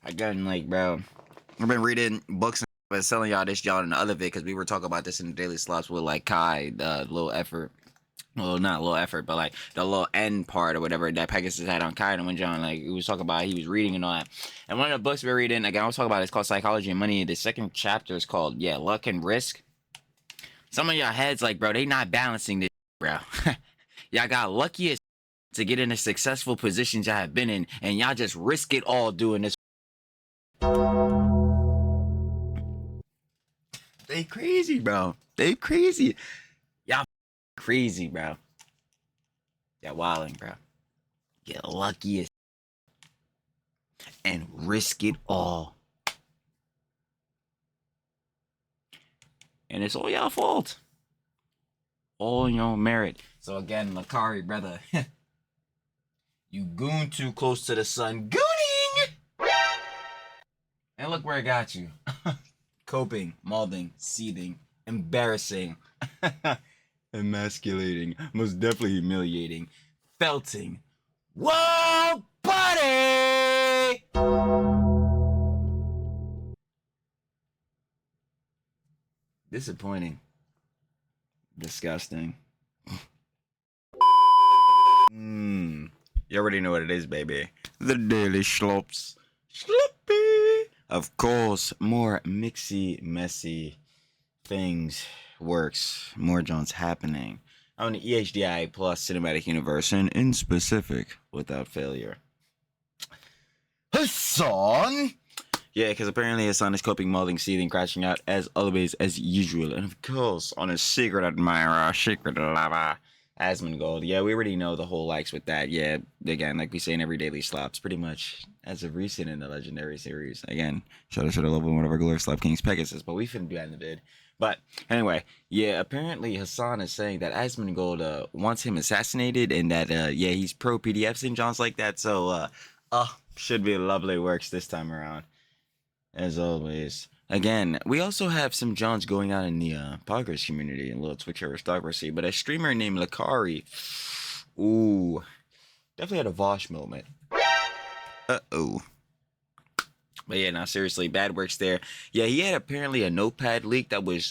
Again, like, bro, I've been reading books and selling y'all this y'all in the other vid because we were talking about this in the daily slops with like Kai, the little effort. Well, not a little effort, but like the little end part or whatever that Pegasus had on Kai and when John, like, he was talking about, he was reading and all that. And one of the books we're reading, again, I was talking about, it's called Psychology and Money. The second chapter is called, Luck and Risk. Some of y'all heads, like, bro, they not balancing this, bro. Y'all got lucky as to get in the successful positions y'all have been in, and y'all just risk it all doing this. They crazy, bro. They crazy. Y'all crazy, bro. Y'all wilding, bro. Get lucky as and risk it all. And it's all y'all fault. All your merit. So again, Lacari, brother. You goon too close to the sun. Gooning! And look where it got you. Coping, malding, seething, embarrassing, emasculating, most definitely humiliating, felting. Whoa, buddy! Disappointing. Disgusting. You already know what it is, baby. The Daily Slops. Sloppy! Of course, more mixy, messy things, works, more Jones happening on the EHDI plus cinematic universe and in specific without failure. Hasan! Yeah, because apparently Hasan is coping, molding, seething, crashing out as always, as usual. And of course, on a secret admirer, secret lover, Asmongold. Yeah, we already know the whole likes with that. Yeah, again, like we say in every daily slops, pretty much as of recent in the legendary series. Again, shout out to love one of our glorious slop kings, Pegasus, but we finna do that in the vid. But anyway, yeah, apparently Hasan is saying that Asmongold wants him assassinated and that he's pro PDFs and Johns like that. So should be lovely works this time around. As always. Again, we also have some Johns going on in the Poggers community, a little Twitch aristocracy, but a streamer named Lacari, ooh, definitely had a Vaush moment. Uh-oh. But yeah, now seriously, bad works there. Yeah, he had apparently a notepad leak that was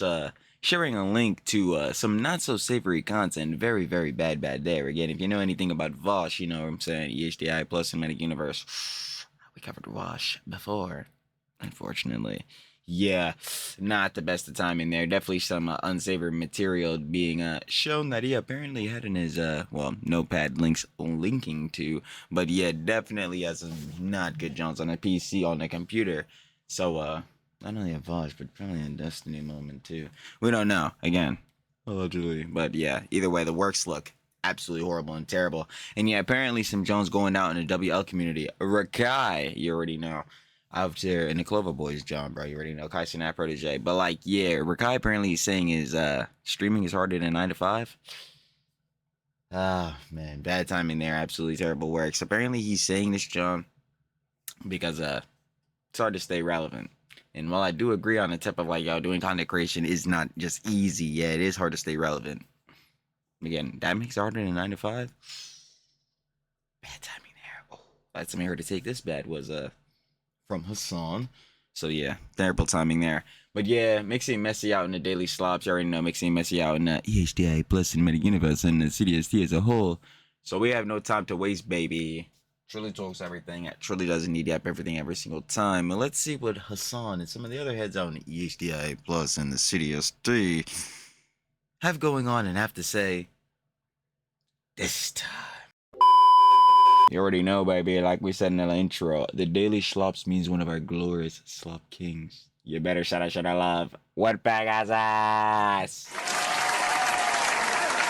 sharing a link to some not-so-savory content. Very, very bad there. Again, if you know anything about Vaush, you know what I'm saying, EHDI plus Cinematic Universe. We covered Vaush before. Unfortunately, yeah, not the best of timing there. Definitely some unsavory material being shown that he apparently had in his notepad links linking to, but yeah, definitely has some not good Jones on a PC on the computer. So not only a Vaush, but probably a Destiny moment too. We don't know. Again, allegedly, but yeah, either way, the works look absolutely horrible and terrible. And yeah, apparently some Jones going out in the WL community. Rakai, you already know. Out there in the Clover Boys, John, bro. You already know Kai Snap protege. But like, yeah, Rakai apparently is saying is streaming is harder than 9 to 5. Ah, man, bad timing there. Absolutely terrible works. Apparently he's saying this, John, because it's hard to stay relevant. And while I do agree on the tip of like, y'all doing content creation is not just easy, yeah, it is hard to stay relevant. Again, that makes it harder than 9 to 5. Bad timing there. Oh, last time I heard to take this bad was from Hasan. So yeah, terrible timing there. But yeah, mixing messy out in the daily slops. You already know mixing messy out in the EHDI plus Cinematic Universe and the CDST as a whole. So we have no time to waste, baby. Truly talks everything. Truly doesn't need to have everything every single time. And let's see what Hasan and some of the other heads out in the EHDI plus and the CDST have going on and have to say this time. You already know, baby, like we said in the intro, the Daily Slops means one of our glorious slop kings. You better shout out love. What Pegasus?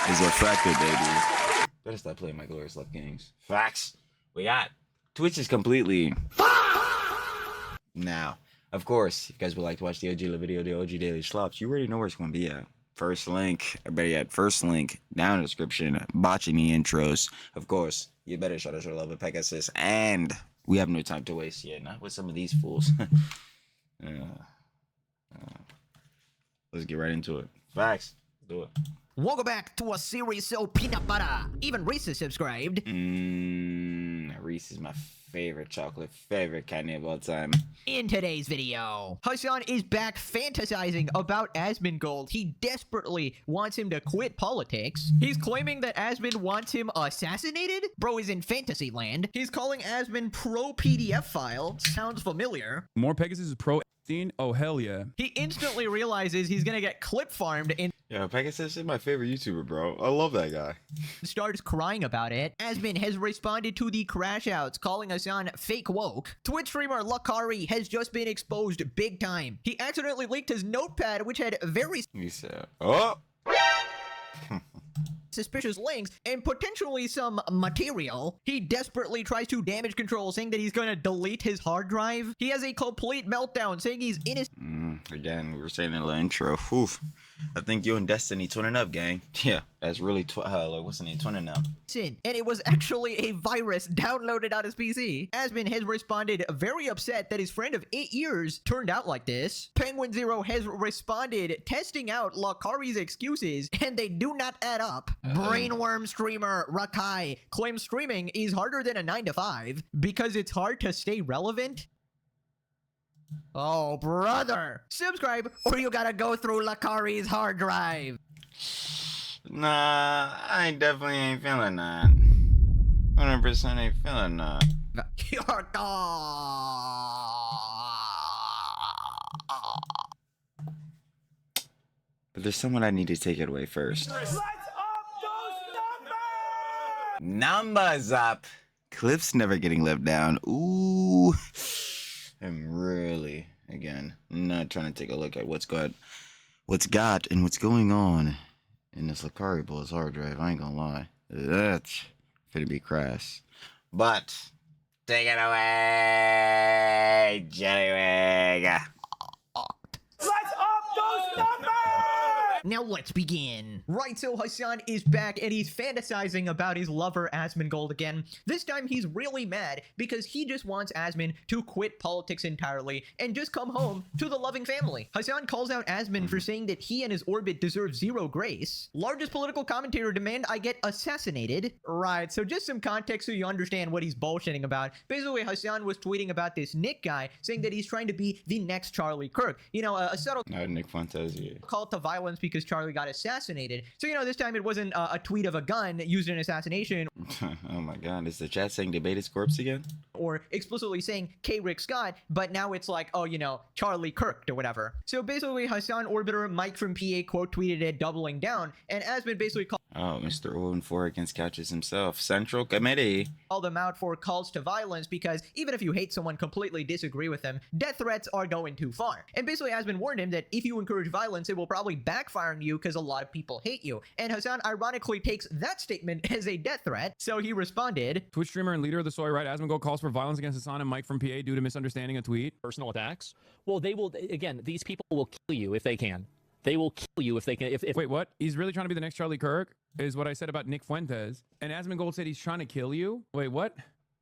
Is effective, baby. Better stop playing my glorious slop kings. Facts. We got Twitch is completely now. Of course, if you guys would like to watch the OG video, the OG Daily Slops, you already know where it's going to be at. First link, better yet, first link down in the description, botching the intros. Of course, you better shout out your love with Pegasus, and we have no time to waste yet, not with some of these fools. Let's get right into it. Facts. Let's do it. Welcome back to a series so peanut butter. Even Reese is subscribed. Reese is my favorite candy of all time. In today's video, Hasan is back fantasizing about Asmongold. He desperately wants him to quit politics. He's claiming that Asmon wants him assassinated? Bro is in fantasy land. He's calling Asmon pro PDF file. Sounds familiar. More Pegasus is pro Epstein? Oh, hell yeah. He instantly realizes he's gonna get clip farmed and Yeah, Pegasus is my favorite YouTuber, bro. I love that guy. starts crying about it. Asmon has responded to the crash outs, calling Hasan fake woke. Twitch streamer Lacari has just been exposed big time. He accidentally leaked his notepad, which had very He said, oh! suspicious links and potentially some material. He desperately tries to damage control, saying that he's going to delete his hard drive. He has a complete meltdown, saying he's innocent. Again, we were saying in the intro. Oof. I think you and Destiny twinning up, gang. Yeah, that's really like, what's the name? Twinning up. And it was actually a virus downloaded on his PC. Asmon has responded very upset that his friend of 8 years turned out like this. Penguin Zero has responded testing out Lacari's excuses, and they do not add up. Brainworm streamer Rakai claims streaming is harder than a 9 to 5 because it's hard to stay relevant. Oh, brother. Subscribe or you gotta go through Lacari's hard drive. Nah, I definitely ain't feeling that. 100% ain't feeling that. You're But there's someone I need to take it away first. Let's up those numbers! Numbers up. Cliff's never getting left down. Ooh. I'm really, again, not trying to take a look at what's going on in this Lacari Bull's hard drive. I ain't gonna lie. That's gonna be crass. But take it away, Jellywig. Let's up those numbers! Now let's begin. Right, so Hasan is back and he's fantasizing about his lover Asmongold again. This time he's really mad because he just wants Asmon to quit politics entirely and just come home to the loving family. Hasan calls out Asmon for saying that he and his orbit deserve zero grace. Largest political commentator demand I get assassinated. Right, so just some context so you understand what he's bullshitting about. Basically, Hasan was tweeting about this Nick guy saying that he's trying to be the next Charlie Kirk. You know, a subtle Not Nick Fantasia. call to violence because Charlie got assassinated. So, you know, this time it wasn't a tweet of a gun used in assassination Oh my god, is the chat saying debate his corpse again? or explicitly saying K. Rick Scott, but now it's like, oh, you know, Charlie Kirk or whatever. So basically, Hasan Orbiter Mike from PA quote tweeted it doubling down, and Asmon basically called Oh, Mr. 0-4 against couches himself. Central Committee. them out for calls to violence because even if you hate someone, completely disagree with them, death threats are going too far. And basically Asmon warned him that if you encourage violence, it will probably backfire on you because a lot of people hate you. And Hasan ironically takes that statement as a death threat, so he responded, Twitch streamer and leader of the Soy Right, Asmongold calls for violence against Hasan and Mike from PA due to misunderstanding a tweet. Personal attacks. Well, they will, again, these people will kill you if they can. They will kill you if they can. If Wait, what? He's really trying to be the next Charlie Kirk? Is what I said about Nick Fuentes. And Asmongold said he's trying to kill you? Wait, what?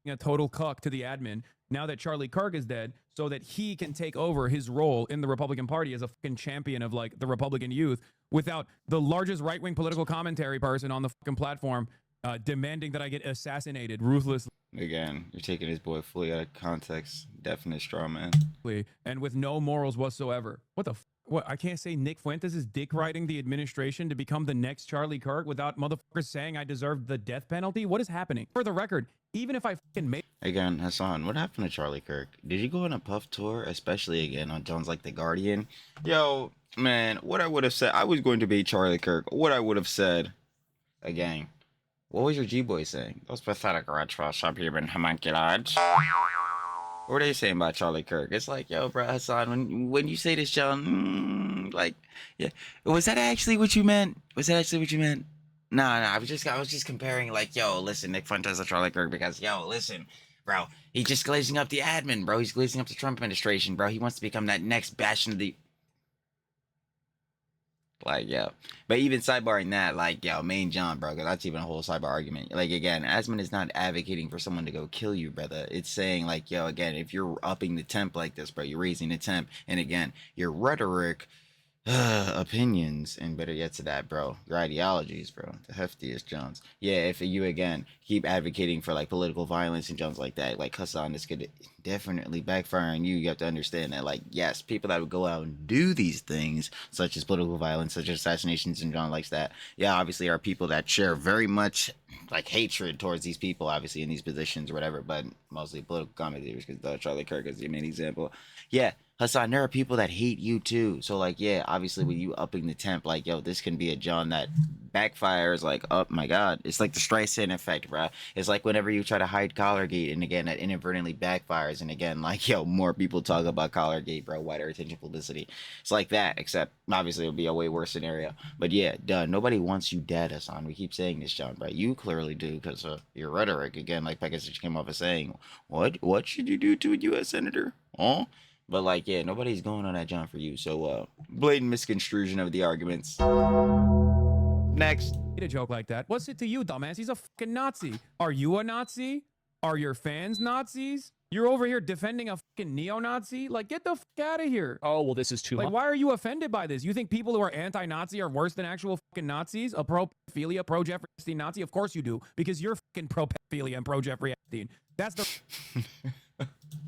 A total cuck to the admin now that Charlie Kirk is dead so that he can take over his role in the Republican Party as a fucking champion of like the Republican youth without the largest right-wing political commentary person on the fucking platform demanding that I get assassinated ruthlessly Again, you're taking his boy fully out of context. Definite straw man. and with no morals whatsoever. What the what? I can't say Nick Fuentes is dick riding the administration to become the next Charlie Kirk without motherfuckers saying I deserve the death penalty? What is happening? For the record, even if I fucking made Again, Hasan, what happened to Charlie Kirk? Did you go on a puff tour, especially again on Jones like The Guardian? Yo, man, what I would have said, I was going to be Charlie Kirk. What I would have said, again, what was your G-boy saying? Those pathetic retro subhuman homunculads. What are they saying about Charlie Kirk? It's like, yo, bro, Hasan, when you say this, John, like, yeah, was that actually what you meant? Was that actually what you meant? No, I was just comparing, like, yo, listen, Nick Fuentes to Charlie Kirk because, yo, listen, bro, he's just glazing up the admin, bro. He's glazing up the Trump administration, bro. He wants to become that next bastion of the. Like, yo. But even sidebarring that, like, yo, main John, bro, because that's even a whole sidebar argument. Like, again, Asmon is not advocating for someone to go kill you, brother. It's saying, like, yo, again, if you're upping the temp like this, bro, you're raising the temp. And again, your rhetoric Opinions, and better yet to that, bro, your ideologies, bro, the heftiest Jones. Yeah, if you again keep advocating for like political violence and Jones like that, like Hasan, this could definitely backfire on you. You have to understand that, like, yes, people that would go out and do these things, such as political violence, such as assassinations, and John likes that. Yeah, obviously, are people that share very much like hatred towards these people, obviously in these positions or whatever, but mostly political commentators, because Charlie Kirk is the main example. Yeah, Hasan, there are people that hate you too. So like, yeah, obviously with you upping the temp, like, yo, this can be a John that backfires. Like, oh my God, it's like the Streisand effect, bro. It's like whenever you try to hide Collargate, and again, that inadvertently backfires. And again, like, yo, more people talk about Collargate, bro. Wider attention publicity. It's like that, except obviously it would be a way worse scenario. But yeah, done. Nobody wants you dead, Hasan. We keep saying this, John, bro. You clearly do, because your rhetoric, again, like Pegasus came off as saying, what should you do to a U.S. senator? Oh. But like, yeah, nobody's going on that John for you. So blatant misconstruction of the arguments. Next. A joke like that. What's it to you, dumbass? He's a fucking Nazi. Are you a Nazi? Are your fans Nazis? You're over here defending a fucking neo-Nazi? Like, get the fuck out of here. Oh, well, this is too much. Like, why are you offended by this? You think people who are anti-Nazi are worse than actual fucking Nazis? A pro-pedophilia, pro-Jeffrey Epstein Nazi? Of course you do, because you're fucking pro-pedophilia and pro-Jeffrey Epstein. That's the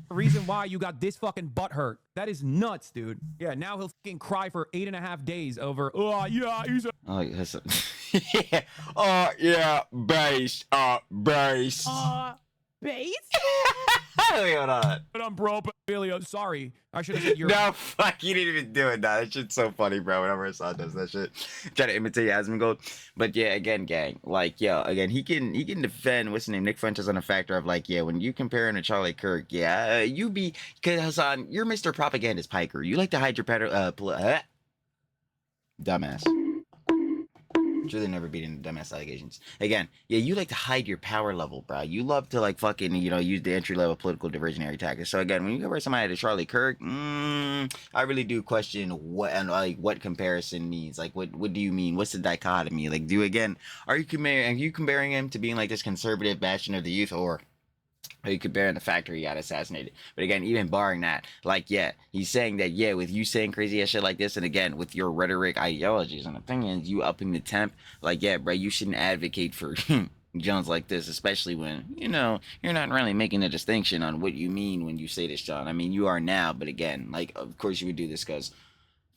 reason why you got this fucking butt hurt. That is nuts, dude. Yeah, now he'll fucking cry for 8.5 days over, oh, yeah, he's a... Oh, yes. Yeah. Oh, yeah, base. Base. Base? Wait, hold on. But I'm pro-pedophilia. Sorry. I should have said you're... No, fuck, you didn't even do it. Nah, that shit's so funny, bro. Whenever Hasan does that shit, try to imitate Asmongold. But yeah, again, gang, like, yeah, again, he can defend what's his name, Nick Fuentes, on a factor of like, yeah, when you compare him to Charlie Kirk, yeah, you be, because Hasan, you're Mr. Propagandist Piker. You like to hide your dumbass. Truly never beating the dumbass allegations. Again, yeah, you like to hide your power level, bro. You love to like fucking, use the entry level political diversionary tactics. So again, when you compare somebody to Charlie Kirk, I really do question what comparison means. Like, what do you mean? What's the dichotomy? Like, are you comparing him to being like this conservative bastion of the youth, or are you comparing the factor he got assassinated? But again, even barring that, like, yeah, he's saying that, yeah, with you saying crazy ass shit like this, and again, with your rhetoric, ideologies, and opinions, you upping the temp, like, yeah, bro, you shouldn't advocate for Jones like this, especially when, you're not really making a distinction on what you mean when you say this, John. I mean, you are now, but again, like, of course you would do this because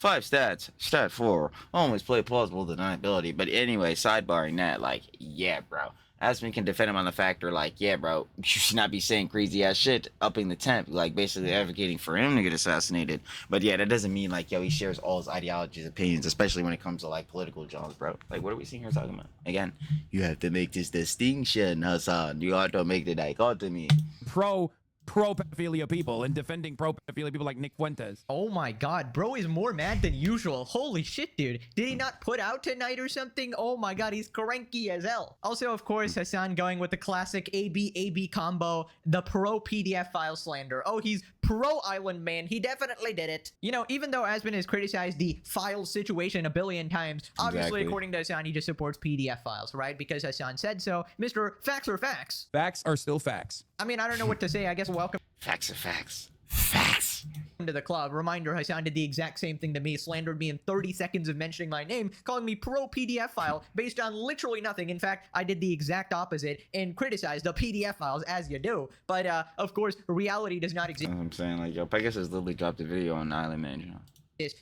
5 stats, stat 4, always play plausible deniability. But anyway, sidebarring that, like, yeah, bro. Asman can defend him on the factor, like, yeah, bro, you should not be saying crazy ass shit, upping the temp, like, basically advocating for him to get assassinated. But yeah, that doesn't mean, like, yo, he shares all his ideologies, opinions, especially when it comes to, like, political Johns, bro. Like, what are we seeing here talking about? Again, you have to make this distinction, Hasan. You have to make the dichotomy. Pro-pedophilia people and defending pro-pedophilia people like Nick Fuentes. Oh my God, bro is more mad than usual. Holy shit, dude. Did he not put out tonight or something? Oh my God, he's cranky as hell. Also, of course, Hasan going with the classic AB combo, the pro PDF file slander. Oh, he's pro Island Man. He definitely did it. Even though Asman has criticized the file situation a billion times, obviously, according to Hasan, he just supports PDF files, right? Because Hasan said so. Mr. Facts are facts. Facts are still facts. I mean, I don't know what to say. I guess welcome. Facts are facts. Facts. To the club. Reminder, Hasan did the exact same thing to me, slandered me in 30 seconds of mentioning my name, calling me pro PDF file based on literally nothing. In fact, I did the exact opposite and criticized the PDF files, as you do. But, of course, reality does not exist. I'm saying, like, yo, Pegasus literally dropped a video on Island Man,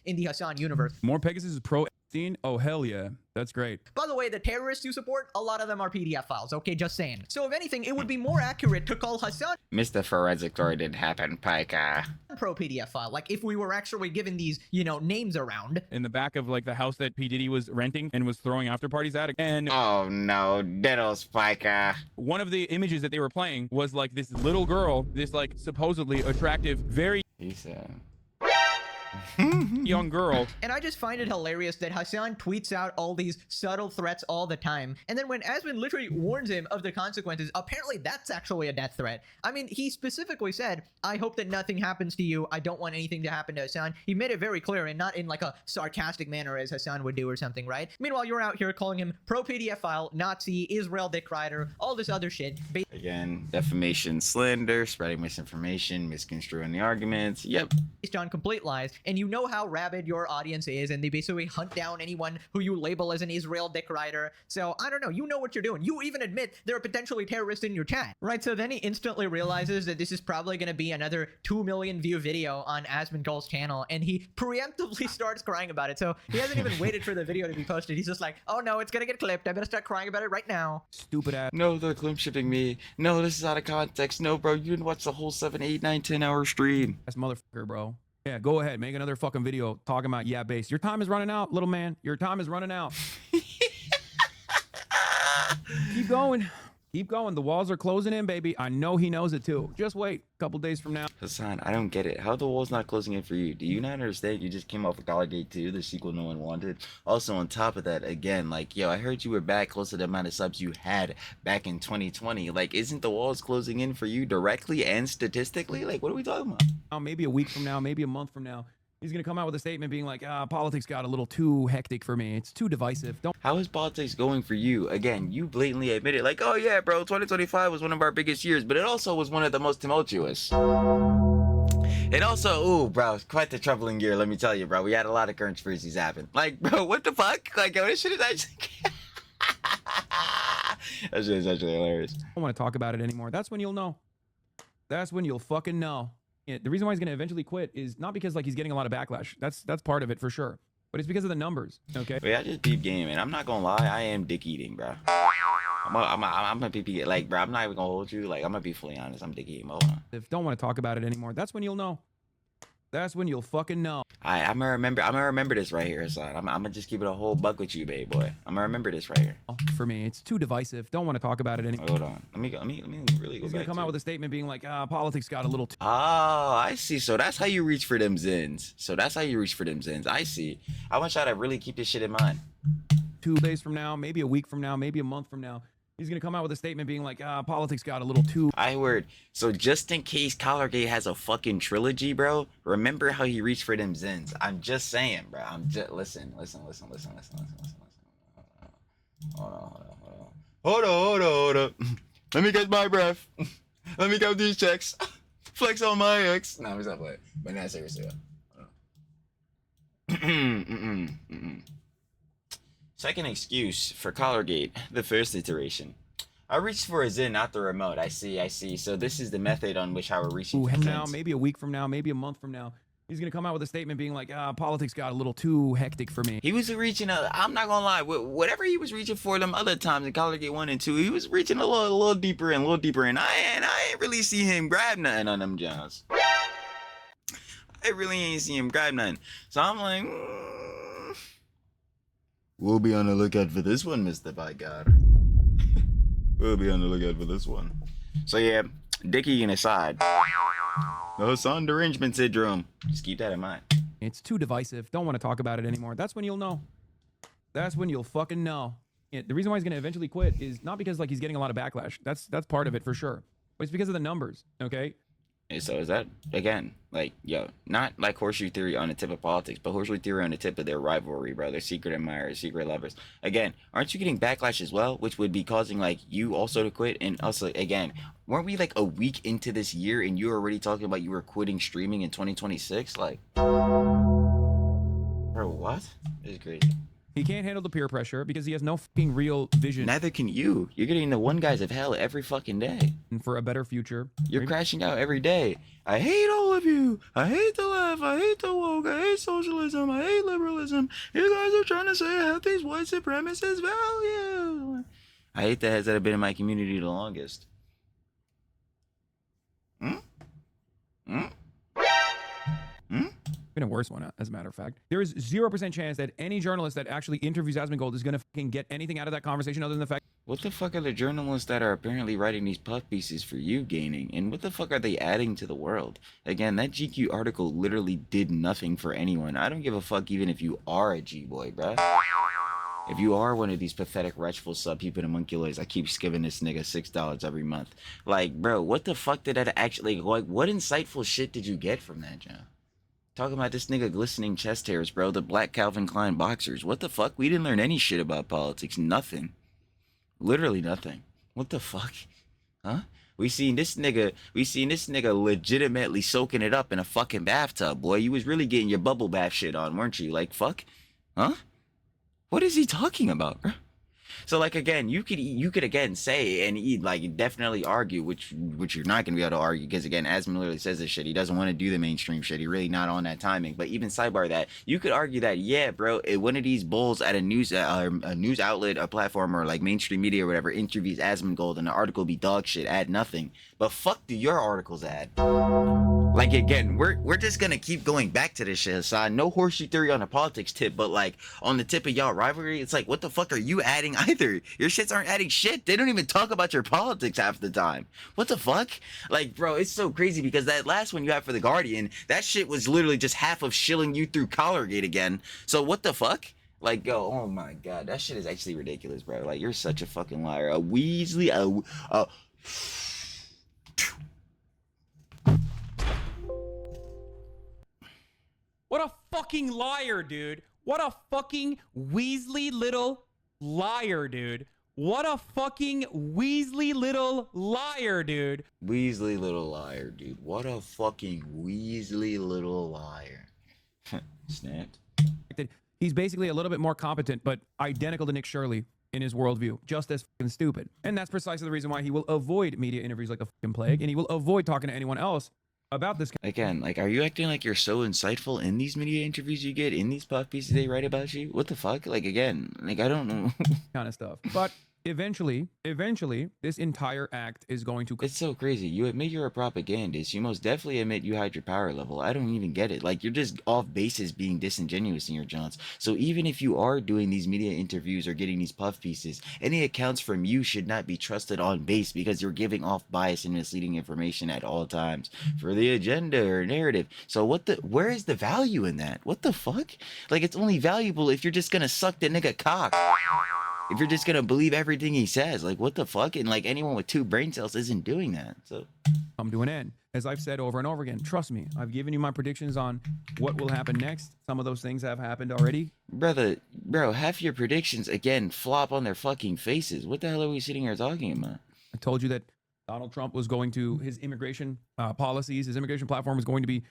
in the Hasan universe. More Pegasus is pro Epstein? Oh, hell yeah. That's great. By the way, the terrorists you support, a lot of them are PDF files, okay? Just saying. So if anything, it would be more accurate to call Hasan Mr. Forensic Story didn't happen, Piker. pro PDF file. Like, if we were actually given these, names around. In the back of, like, the house that P. Diddy was renting and was throwing after parties at. And oh, no. Diddles, Piker. one of the images that they were playing was, like, this little girl, this, like, supposedly attractive, very He said... young girl. And I just find it hilarious that Hasan tweets out all these subtle threats all the time. And then when Asman literally warns him of the consequences, apparently that's actually a death threat. I mean, he specifically said, I hope that nothing happens to you. I don't want anything to happen to Hasan. He made it very clear and not in like a sarcastic manner as Hasan would do or something, right? Meanwhile, you're out here calling him pro PDF file, Nazi, Israel dick rider, all this other shit. Again, defamation, slander, spreading misinformation, misconstruing the arguments. Yep. Based on complete lies, and you know how rabid your audience is, and they basically hunt down anyone who you label as an Israel dick rider. So I don't know, you know what you're doing. You even admit there are potentially terrorists in your chat, right? So then he instantly realizes that this is probably going to be another 2 million view video on Asmongold's channel, and he preemptively starts crying about it. So he hasn't even waited for the video to be posted. He's just like, oh no, it's gonna get clipped. I better start crying about it right now. Stupid ass. No, they're clip shipping me. No, this is out of context. No, bro, you didn't watch the whole 7, 8, 9, 10 hour stream. That's motherfucker, bro. Yeah, go ahead. Make another fucking video talking about yeah base. Your time is running out, little man. Your time is running out. Keep going. Keep going. The walls are closing in, baby. I know he knows it too. Just wait. A couple days from now. Hasan, I don't get it. How are the walls not closing in for you? Do you not understand? You just came off of Gate 2, the sequel no one wanted. Also, on top of that, again, like, yo, I heard you were back close to the amount of subs you had back in 2020. Like, isn't the walls closing in for you directly and statistically? Like, what are we talking about? Maybe a week from now, maybe a month from now. He's going to come out with a statement being like, politics got a little too hectic for me. It's too divisive. Don't. How is politics going for you? Again, you blatantly admitted, like, oh yeah, bro, 2025 was one of our biggest years, but it also was one of the most tumultuous. It also, ooh, bro, quite the troubling year, let me tell you, bro. We had a lot of conspiracies happen. Like, bro, what the fuck? Like, yo, this shit is actually... that shit is actually hilarious. I don't want to talk about it anymore. That's when you'll know. That's when you'll fucking know. Yeah, the reason why he's going to eventually quit is not because like he's getting a lot of backlash. That's part of it for sure. But it's because of the numbers. Okay. Wait, I just beep gaming. I'm not gonna lie, I am dick eating, bro. I'm gonna be like, bro. I'm not even gonna hold you. Like, I'm gonna be fully honest. I'm dick eating. Hold on. If don't want to talk about it anymore, that's when you'll know. That's when you'll fucking know. I'm gonna remember this right here, son. I'm gonna just keep it a whole buck with you, baby boy. I'm gonna remember this right here. For me, it's too divisive. Don't want to talk about it anymore. Hold on. Let me really go. He's gonna come out with a statement being like, politics got a little too. Oh, I see. So that's how you reach for them zins. I see. I want y'all to really keep this shit in mind. 2 days from now, maybe a week from now, maybe a month from now. He's going to come out with a statement being like, politics got a little too... I heard. So just in case Collargate has a fucking trilogy, bro, remember how he reached for them zins. I'm just saying, bro. I'm just... Listen. Hold on. Let me get my breath. Let me count these checks. Flex on my ex. No, it's not playing. But not seriously. Second excuse for Collargate, the first iteration. I reached for a Zin, not the remote. I see. So this is the method on which I will reach for now, maybe a week from now, maybe a month from now. He's going to come out with a statement being like, politics got a little too hectic for me. He was reaching, I'm not going to lie, whatever he was reaching for them other times in Collargate 1 and 2, he was reaching a little deeper and I ain't really see him grab nothing on them jobs. I really ain't see him grab nothing. So I'm like, we'll be on the lookout for this one, Mr. Bygod. We'll be on the lookout for this one. So yeah, Dickie and aside. The Hasan derangement syndrome. Just keep that in mind. It's too divisive. Don't want to talk about it anymore. That's when you'll know. That's when you'll fucking know. Yeah, the reason why he's going to eventually quit is not because like he's getting a lot of backlash. That's part of it for sure. But it's because of the numbers, okay? And so is that, again, like, yo, not like horseshoe theory on the tip of politics, but horseshoe theory on the tip of their rivalry, bro. Their secret admirers, secret lovers. Again, aren't you getting backlash as well? Which would be causing, like, you also to quit? And also, again, weren't we, like, a week into this year and you were already talking about you were quitting streaming in 2026? Like, bro, what? This is crazy. He can't handle the peer pressure because he has no fucking real vision. Neither can you. You're getting the one guys of hell every fucking day. For a better future. You're crashing out every day. I hate all of you. I hate the left. I hate the woke. I hate socialism. I hate liberalism. You guys are trying to say I have these white supremacist values. I hate the heads that have been in my community the longest. Been a worse one, as a matter of fact. There is 0% chance that any journalist that actually interviews Asmongold is going to fucking get anything out of that conversation other than the fact... What the fuck are the journalists that are apparently writing these puff pieces for you gaining? And what the fuck are they adding to the world? Again, that GQ article literally did nothing for anyone. I don't give a fuck even if you are a G-boy, bruh. If you are one of these pathetic, wretchful sub-human homunculus, I keep giving this nigga $6 every month. Like, bro, what the fuck did that actually... Like, what insightful shit did you get from that, John? Talking about this nigga glistening chest hairs, bro. The black Calvin Klein boxers. What the fuck? We didn't learn any shit about politics. Nothing. Literally nothing. What the fuck? Huh? We seen this nigga legitimately soaking it up in a fucking bathtub, boy. You was really getting your bubble bath shit on, weren't you? Like, fuck? Huh? What is he talking about, bro? So like again, you could again say and like definitely argue, which you're not gonna be able to argue because again, Asmon literally says this shit. He doesn't want to do the mainstream shit. He really not on that timing. But even sidebar that, you could argue that yeah, bro, one of these bulls at a news outlet, a platform, or like mainstream media or whatever interviews Asmongold and the article be dog shit, add nothing. But fuck do your articles add? Like again, we're just gonna keep going back to this shit, Hasan. No horseshoe theory on the politics tip, but like on the tip of y'all rivalry, it's like what the fuck are you adding either? Your shits aren't adding shit. They don't even talk about your politics half the time. What the fuck? Like, bro, it's so crazy because that last one you have for the Guardian, that shit was literally just half of shilling you through Collargate again. So what the fuck? Like, yo, oh my god, that shit is actually ridiculous, bro. Like, you're such a fucking liar. A Weasley, What a fucking liar, dude. What a fucking Weasley little liar, dude. What a fucking Weasley little liar, dude. Weasley little liar, dude. What a fucking Weasley little liar. Snapped. He's basically a little bit more competent, but identical to Nick Shirley in his worldview. Just as fucking stupid. And that's precisely the reason why he will avoid media interviews like a fucking plague, and he will avoid talking to anyone else about this. Again, like, are you acting like you're so insightful in these media interviews you get, in these puff pieces they write about you? What the fuck? Like, again, like, I don't know. Kind of stuff. But eventually, this entire act is going to... It's so crazy. You admit you're a propagandist. You most definitely admit you hide your power level. I don't even get it. Like, you're just off basis being disingenuous in your jaunts. So even if you are doing these media interviews or getting these puff pieces, any accounts from you should not be trusted on base because you're giving off bias and misleading information at all times for the agenda or narrative. So where is the value in that? What the fuck? Like, it's only valuable if you're just gonna suck the nigga cock. If you're just gonna believe everything he says, like what the fuck? And like anyone with 2 brain cells isn't doing that. So come to an end. As I've said over and over again, trust me, I've given you my predictions on what will happen next. Some of those things have happened already. Bro, half your predictions again flop on their fucking faces. What the hell are we sitting here talking about? I told you that Donald Trump was going to, his immigration policies, his immigration platform was going to be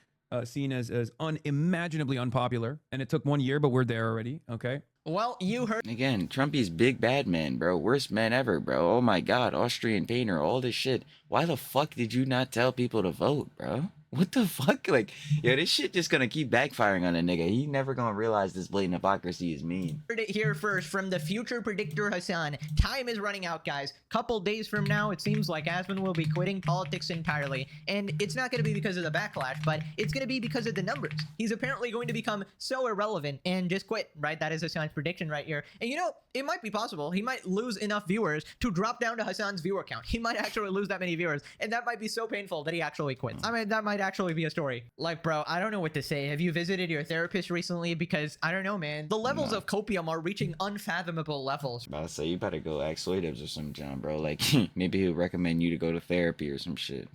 seen as unimaginably unpopular. And it took 1 year, but we're there already, okay? Well, you heard again, Trumpy's big bad man, bro. Worst man ever, bro. Oh my god, Austrian painter, all this shit. Why the fuck did you not tell people to vote, bro? What the fuck? Like, yo, this shit just gonna keep backfiring on a nigga. He never gonna realize this blatant hypocrisy is mean. Heard it here first from the future predictor Hasan. Time is running out, guys. Couple days from now, it seems like Asmon will be quitting politics entirely. And it's not gonna be because of the backlash, but it's gonna be because of the numbers. He's apparently going to become so irrelevant and just quit, right? That is Hasan's prediction right here. And you know, it might be possible. He might lose enough viewers to drop down to Hasan's viewer count. He might actually lose that many viewers, and that might be so painful that he actually quits. I mean, that might actually be a story. Like, bro, I don't know what to say. Have you visited your therapist recently? Because I don't know, man. The levels of copium are reaching unfathomable levels. About to say, you better go ask Soydubs or some John, bro. Like, maybe he'll recommend you to go to therapy or some shit.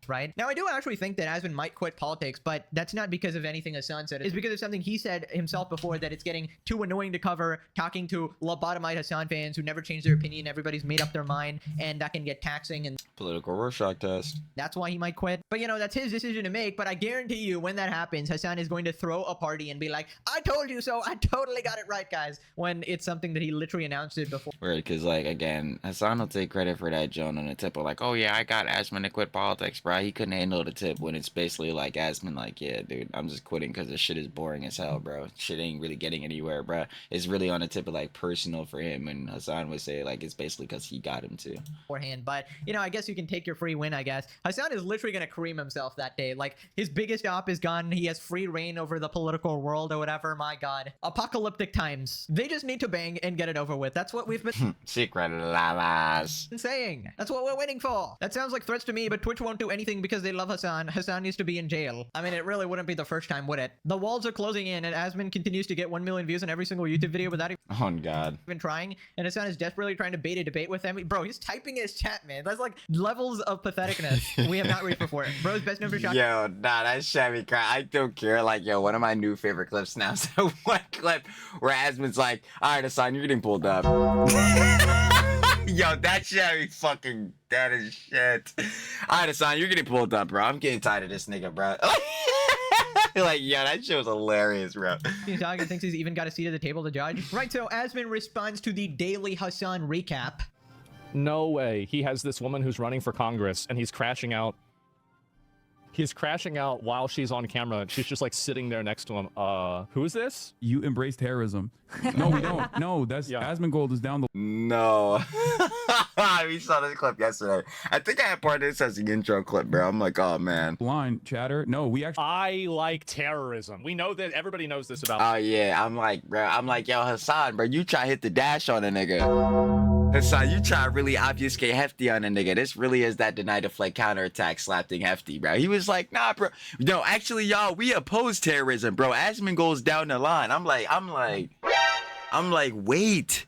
Right? Now, I do actually think that Asmon might quit politics, but that's not because of anything Hasan said. It's because of something he said himself before, that it's getting too annoying to cover, talking to lobotomized Hasan fans who never change their opinion. Everybody's made up their mind, and that can get taxing, and Political Rorschach test. that's why he might quit. But, you know, that's his decision to make, but I guarantee you when that happens, Hasan is going to throw a party and be like, I told you so, I totally got it right, guys, when it's something that he literally announced it before. Weird, because, like, again, Hasan will take credit for that Joan on the tip of, like, oh, yeah, I got Asmon to quit politics, bro. He couldn't handle the tip when it's basically like Asmon, like, yeah, dude, I'm just quitting because this shit is boring as hell, bro. Shit ain't really getting anywhere, bro. It's really on the tip of, like, personal for him, and Hasan would say, like, it's basically because he got him to. Beforehand, but, you know, I guess you can take your free win, I guess. Hasan is literally going to cream himself that day. Like, his biggest op is gone. He has free reign over the political world or whatever. My god. Apocalyptic times. They just need to bang and get it over with. That's what we've been Secret lavas. saying. That's what we're waiting for. That sounds like threats to me, but Twitch won't do anything because they love Hasan. Hasan needs to be in jail. I mean, it really wouldn't be the first time, would it? The walls are closing in, and Asmon continues to get 1 million views on every single YouTube video without Oh, God. even trying, and Hasan is desperately trying to bait a debate with him. Bro, he's typing his chat, man. That's like levels of patheticness we have not reached before. Bro's best known for shot. Yo, nah, that's shabby crap. I don't care. Like, yo, one of my new favorite clips now. So one clip where Asmon's like, all right, Hasan, you're getting pulled up. Yo, that shit be fucking dead as shit. Alright, Hasan, you're getting pulled up, bro. I'm getting tired of this nigga, bro. Like, yo, that shit was hilarious, bro. Tiger thinks he's even got a seat at the table to judge. Right, so Asmon responds to the daily Hasan recap. No way. He has this woman who's running for Congress, and he's crashing out. He's crashing out while she's on camera, and she's just like sitting there next to him. Who is this? You embrace terrorism. No, we don't. No, that's Asmongold is down the. No. We saw this clip yesterday. I think I had part of this as the intro clip, bro. I'm like, oh, man. Line chatter. No, we actually. I like terrorism. We know that everybody knows this about. Oh, yeah. I'm like, bro. I'm like, yo, Hasan, bro, you try to hit the dash on a nigga. Hasan, you try to really obfuscate Hefty on a nigga. This really is that deny deflect counterattack slapping Hefty, bro. He was like, nah, bro. No, actually, y'all, we oppose terrorism, bro. Asmon goes down the line. I'm like, wait.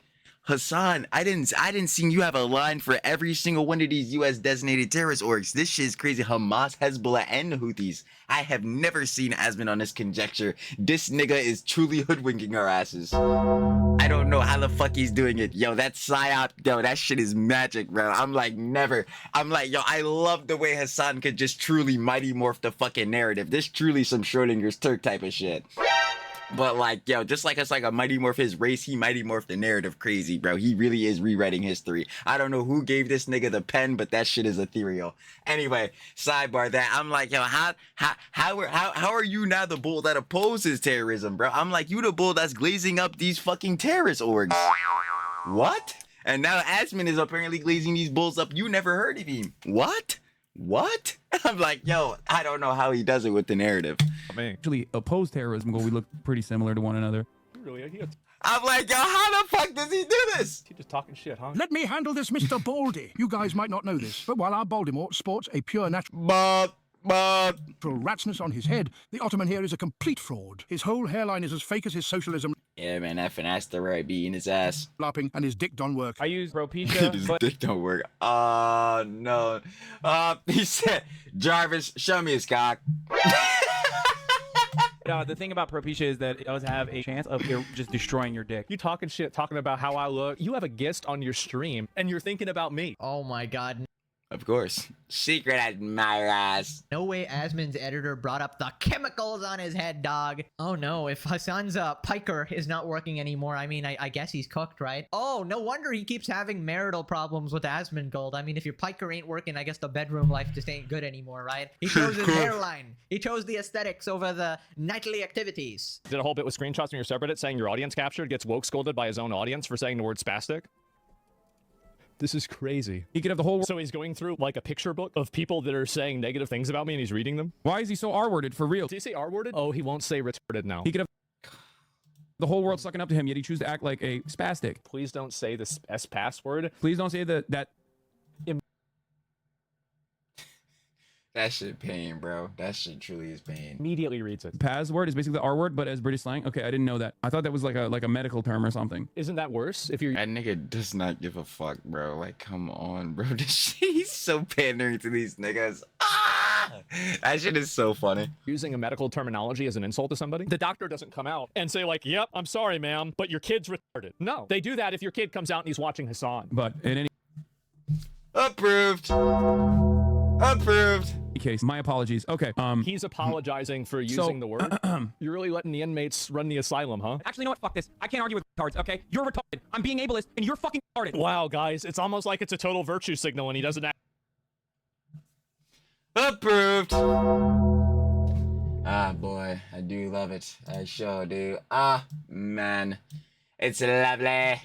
Hasan, I didn't see you have a line for every single one of these U.S. designated terrorist orgs. This shit's crazy. Hamas, Hezbollah, and the Houthis. I have never seen Asmon on this conjecture. This nigga is truly hoodwinking our asses. I don't know how the fuck he's doing it. Yo, that psyop, yo, that shit is magic, bro. I'm like, never. I'm like, yo, I love the way Hasan could just truly mighty morph the fucking narrative. This truly some Schrodinger's Turk type of shit. But like, yo, just like it's like a mighty morph his race, he mighty morphed the narrative crazy, bro. He really is rewriting history. I don't know who gave this nigga the pen, but that shit is ethereal. Anyway, sidebar that. I'm like, yo, how are you now the bull that opposes terrorism, bro? I'm like, you the bull that's glazing up these fucking terrorist orgs. What? And now Asmon is apparently glazing these bulls up. You never heard of him. What? What? I'm like, yo, I don't know how he does it with the narrative. Actually oppose terrorism, but we look pretty similar to one another. Really? I'm like, yo, how the fuck does he do this? He just talking shit, huh? Let me handle this, Mr. Baldy. You guys might not know this, but while our Baltimore sports a pure natural ratsness on his head, the Ottoman here is a complete fraud. His whole hairline is as fake as his socialism. Yeah, man, that finesse the right beat in his ass. Lapping, and his dick don't work. I use Propecia. His dick don't work. Oh, no. He said, Jarvis, show me his cock. The thing about Propecia is that it does have a chance of just destroying your dick. You talking shit, talking about how I look. You have a guest on your stream, and you're thinking about me. Oh my god. Of course. Secret admirers. No way Asmon's editor brought up the chemicals on his head, dog. Oh no, if Hasan's piker is not working anymore, I mean, I guess he's cooked, right? Oh, no wonder he keeps having marital problems with Asmongold. I mean, if your piker ain't working, I guess the bedroom life just ain't good anymore, right? He chose his hairline. He chose the aesthetics over the nightly activities. Did a whole bit with screenshots from your subreddit saying your audience captured, gets woke scolded by his own audience for saying the word spastic. This is crazy. He could have the whole. So he's going through like a picture book of people that are saying negative things about me, and he's reading them. Why is he so R-worded for real? Did he say R-worded? Oh, he won't say retarded now. He could have the whole world sucking up to him, yet he chooses to act like a spastic. Please don't say this S password. Please don't say that. That shit pain, bro. That shit truly is pain. Immediately reads it. Password is basically the R word, but as British slang. Okay, I didn't know that. I thought that was like a medical term or something. Isn't that worse? If you're That nigga does not give a fuck, bro. Like, come on, bro. This shit, he's so pandering to these niggas. Ah! That shit is so funny. using a medical terminology as an insult to somebody, the doctor doesn't come out and say like, yep, I'm sorry, ma'am, but your kid's retarded. No, they do that if your kid comes out and he's watching Hasan. But in any Approved. Approved. case, my apologies. Okay. He's apologizing for using the word. You're really letting the inmates run the asylum, huh? Actually, you know what? Fuck this. I can't argue with retards, okay? You're retarded. I'm being ableist, and you're fucking retarded. Wow, guys, it's almost like it's a total virtue signal and he doesn't act. Approved. Ah, boy, I do love it. I sure do. Ah, man, it's lovely.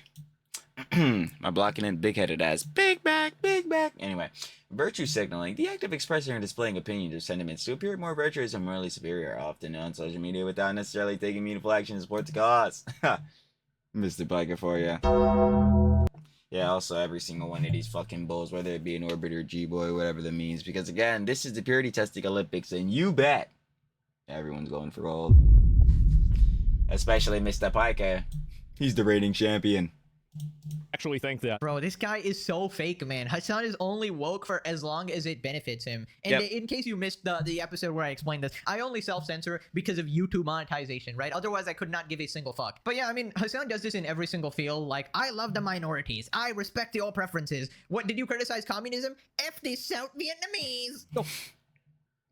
My blocking in big-headed ass. Big back, big back. Anyway, virtue signaling, the act of expressing or displaying opinions or sentiments to appear more virtuous or morally superior, often on social media without necessarily taking meaningful action to support the cause. Mr. Biker for ya. Yeah, also every single one of these fucking bulls, whether it be an Orbit or G-Boy, whatever that means. Because again, this is the purity testing Olympics, and you bet everyone's going for gold. Especially Mr. Piker. He's the reigning champion. actually think that. Bro, this guy is so fake, man. Hasan is only woke for as long as it benefits him. And Yep. in case you missed the episode where I explained this, I only self-censor because of YouTube monetization, right? Otherwise, I could not give a single fuck. But yeah, I mean, Hasan does this in every single field. Like, I love the minorities. I respect all preferences. What, did you criticize communism? F these South Vietnamese. Oh,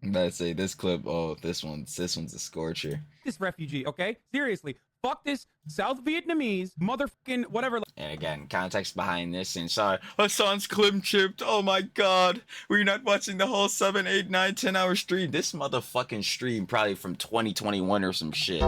Let's say this clip. Oh, this one's a scorcher. This refugee, okay? Seriously. Fuck this South Vietnamese motherfucking whatever. And again, context behind this, and sorry, Hasan's clip chipped. Oh my god, were you not watching the whole 7, 8, 9, 10 hour stream? This motherfucking stream probably from 2021 or some shit.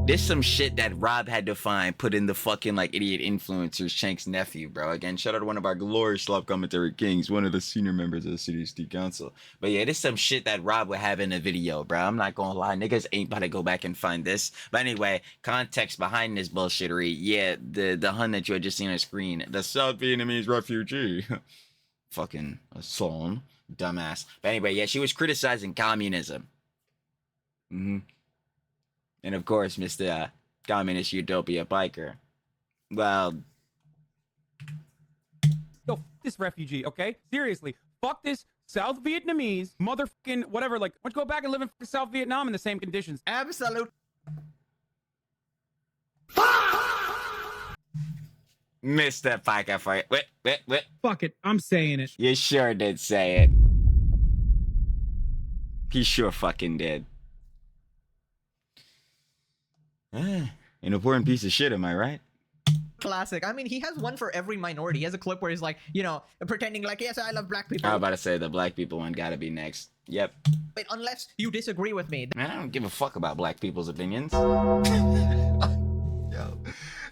This some shit that Rob had to find, put in the fucking like idiot influencers, Shank's nephew, bro. Again, shout out to one of our glorious slop commentary kings, one of the senior members of the CDST council. But yeah, this some shit that Rob would have in a video, bro. I'm not gonna lie, niggas ain't about to go back and find this. But anyway, context behind this bullshittery. Yeah, the hun that you had just seen on screen, the South Vietnamese refugee. Fucking Asson, dumbass. But anyway, yeah, she was criticizing communism. And of course, Mr. Communist Utopia Biker. Well, Yo, this refugee, okay? Seriously. Fuck this South Vietnamese motherfucking whatever. Like, let's go back and live in South Vietnam in the same conditions. absolute. Mr. Biker fight. Wait. Fuck it, I'm saying it. You sure did say it. He sure fucking did. An important piece of shit, am I right? Classic. I mean, he has one for every minority. He has a clip where he's like, you know, pretending like, yes, I love black people. I was about to say the black people one gotta be next. Yep. But unless you disagree with me. Man, I don't give a fuck about black people's opinions. Yo,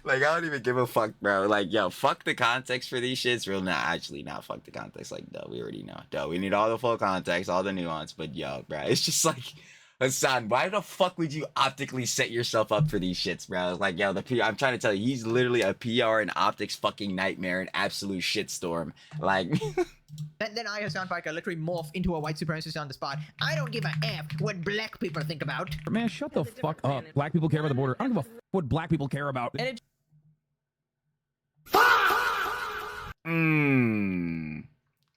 like, I don't even give a fuck, bro. Like, yo, fuck the context for these shits. Real, nah, actually, not fuck the context. Like, duh, we already know. Duh, we need all the full context, all the nuance. But yo, bro, it's just like, Hasan, why the fuck would you optically set yourself up for these shits, bro? Like, yo, I'm trying to tell you, he's literally a PR and optics fucking nightmare, an absolute shitstorm. Like, Then I, Hasan Piker, literally morph into a white supremacist on the spot. I don't give a F what black people think about. Man, shut the fuck up. Black people care about the border. I don't give a f what black people care about. And it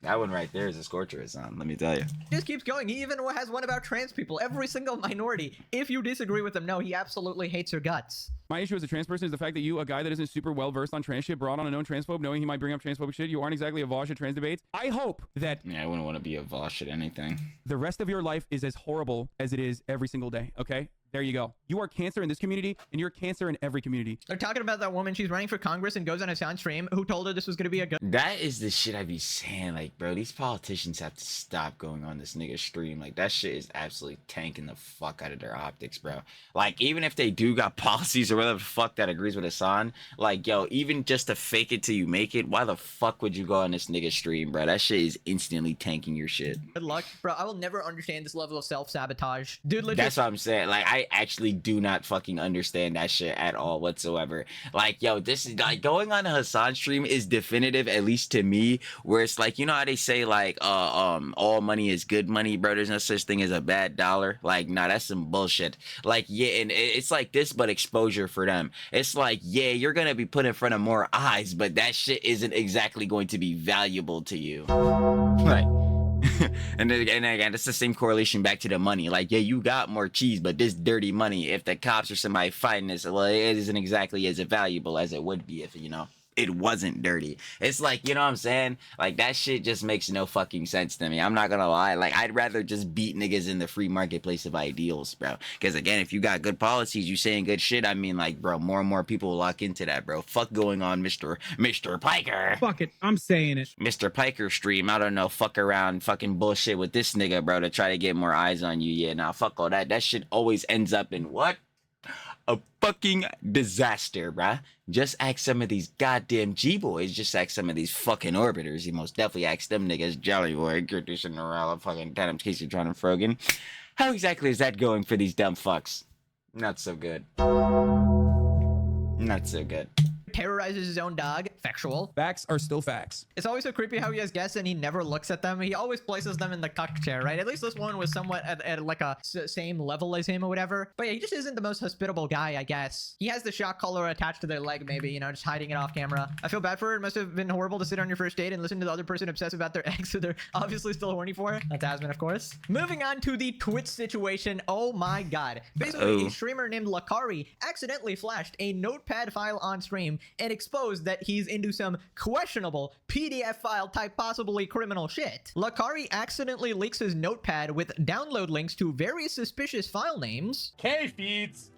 that one right there is a scorcher, Hasan, let me tell you. just keeps going. He even has one about trans people. Every single minority. If you disagree with him, no, he absolutely hates your guts. My issue as a trans person is the fact that you, a guy that isn't super well versed on trans shit, brought on a known transphobe knowing he might bring up transphobic shit. You aren't exactly a Vaush at trans debates. I hope that Yeah, I wouldn't want to be a Vaush at anything. the rest of your life is as horrible as it is every single day, okay? There you go. You are cancer in this community, and you're cancer in every community. They're talking about that woman. She's running for Congress and goes on Hasan's stream who told her this was going to be a good. That is the shit I be saying, like, bro, these politicians have to stop going on this nigga stream. Like, that shit is absolutely tanking the fuck out of their optics, bro. Like, even if they do got policies or whatever the fuck that agrees with Hasan, like, yo, even just to fake it till you make it, why the fuck would you go on this nigga stream, bro? That shit is instantly tanking your shit. Good luck. Bro, I will never understand this level of self-sabotage. Dude, legit. That's what I'm saying. Like, I actually do not fucking understand that shit at all whatsoever. Like, yo, this is like going on a Hasan stream is definitive, at least to me, where it's like, you know how they say like all money is good money, bro. There's no such thing as a bad dollar. Like, nah, that's some bullshit. Like, yeah, and it's like this, but exposure for them. It's like, yeah, you're gonna be put in front of more eyes, but that shit isn't exactly going to be valuable to you. Like, and again, it's the same correlation back to the money. Like, yeah, you got more cheese, but this dirty money, if the cops or somebody fighting this, well, it isn't exactly as valuable as it would be if, you know, it wasn't dirty. It's like, you know what I'm saying? Like, that shit just makes no fucking sense to me. I'm not gonna lie. Like, I'd rather just beat niggas in the free marketplace of ideals, bro. Because again, if you got good policies, you saying good shit, I mean, like, bro, more and more people will lock into that, bro. Fuck going on Mr. Piker. Fuck it, I'm saying it. Mr. Piker stream, I don't know, fuck around, fucking bullshit with this nigga, bro, to try to get more eyes on you. Yeah, nah, fuck all that. That shit always ends up in what? A fucking disaster, bruh. Just ask some of these goddamn G-boys. Just ask some of these fucking orbiters. You most definitely ask them niggas, Jelly Boy, Gertus, and Norella, fucking Tatum, Casey, Tron, and Frogan. How exactly is that going for these dumb fucks? Not so good. Not so good. terrorizes his own dog. Factual. Facts are still facts. It's always so creepy how he has guests and he never looks at them. He always places them in the cuck chair, right? At least this one was somewhat at like a same level as him or whatever. But yeah, he just isn't the most hospitable guy, I guess. He has the shock collar attached to their leg, maybe, you know, just hiding it off camera. I feel bad for her. It must have been horrible to sit on your first date and listen to the other person obsess about their ex who they're obviously still horny for. That's Asmon, of course. Moving on to the Twitch situation. Oh my god. Basically, a streamer named Lacari accidentally flashed a notepad file on stream and exposed that he's into some questionable PDF file type possibly criminal shit. Lacari accidentally leaks his notepad with download links to very suspicious file names. K feeds.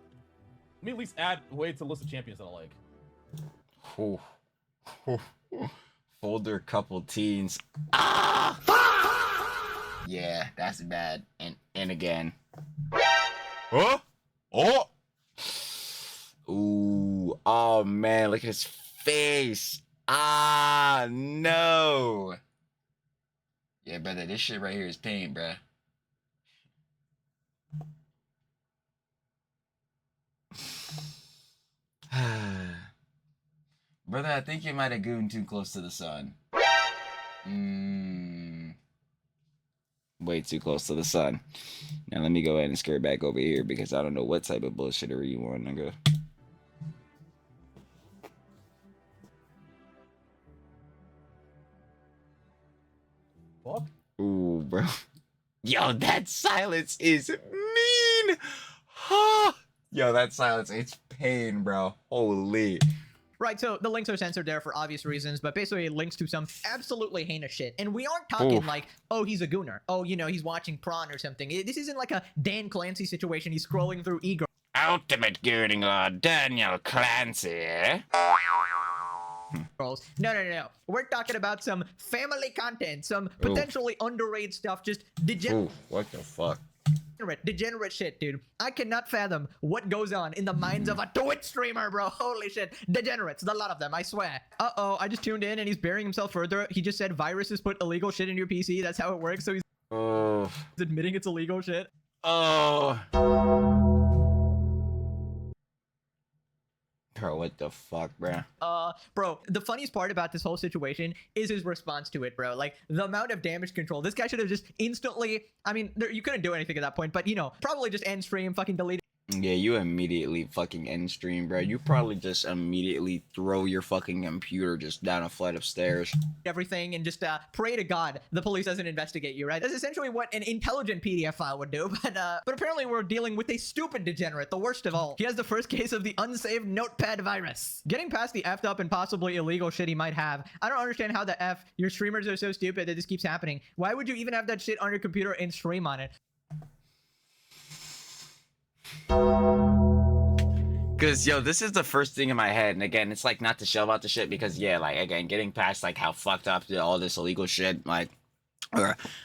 Let me at least add a way to list of champions that I like. Folder couple teens. Yeah, that's bad. And again. Oh! Oh! Ooh. Oh man, look at his face. Ah, no. Yeah, brother, this shit right here is pain, bruh. Brother, I think you might have gooned too close to the sun. Way too close to the sun. Now let me go ahead and scare back over here because I don't know what type of bullshittery you want, nigga. Fuck. Ooh, bro. Yo, that silence is mean. Yo, that silence, it's pain, bro. Holy. Right, so the links are censored there for obvious reasons, but basically it links to some absolutely heinous shit. And we aren't talking like, oh, he's a gooner. Oh, you know, he's watching prawn or something. This isn't like a Dan Clancy situation. He's scrolling through e-girl. Ultimate gooning lord Daniel Clancy, eh? No. We're talking about some family content, some potentially underage stuff, just What the fuck? degenerate shit, dude. I cannot fathom what goes on in the minds of a Twitch streamer, bro. Holy shit. Degenerates, a lot of them, I swear. Uh-oh, I just tuned in and he's burying himself further. He just said viruses put illegal shit in your PC. That's how it works. So he's admitting it's illegal shit. Bro, what the fuck, bro? Bro, the funniest part about this whole situation is his response to it, bro. Like, the amount of damage control. This guy should have just instantly, I mean, you couldn't do anything at that point, but, you know, probably just end stream, fucking delete it. Yeah, you immediately fucking end stream, bro. You probably just immediately throw your fucking computer just down a flight of stairs. Everything and just pray to God the police doesn't investigate you, right? That's essentially what an intelligent PDF file would do, but apparently we're dealing with a stupid degenerate, the worst of all. He has the first case of the unsaved notepad virus. Getting past the effed up and possibly illegal shit he might have, I don't understand how the F your streamers are so stupid that this keeps happening. Why would you even have that shit on your computer and stream on it? Cause yo, this is the first thing in my head, and again, it's like not to shove out the shit because yeah, like again, getting past like how fucked up all this illegal shit, like,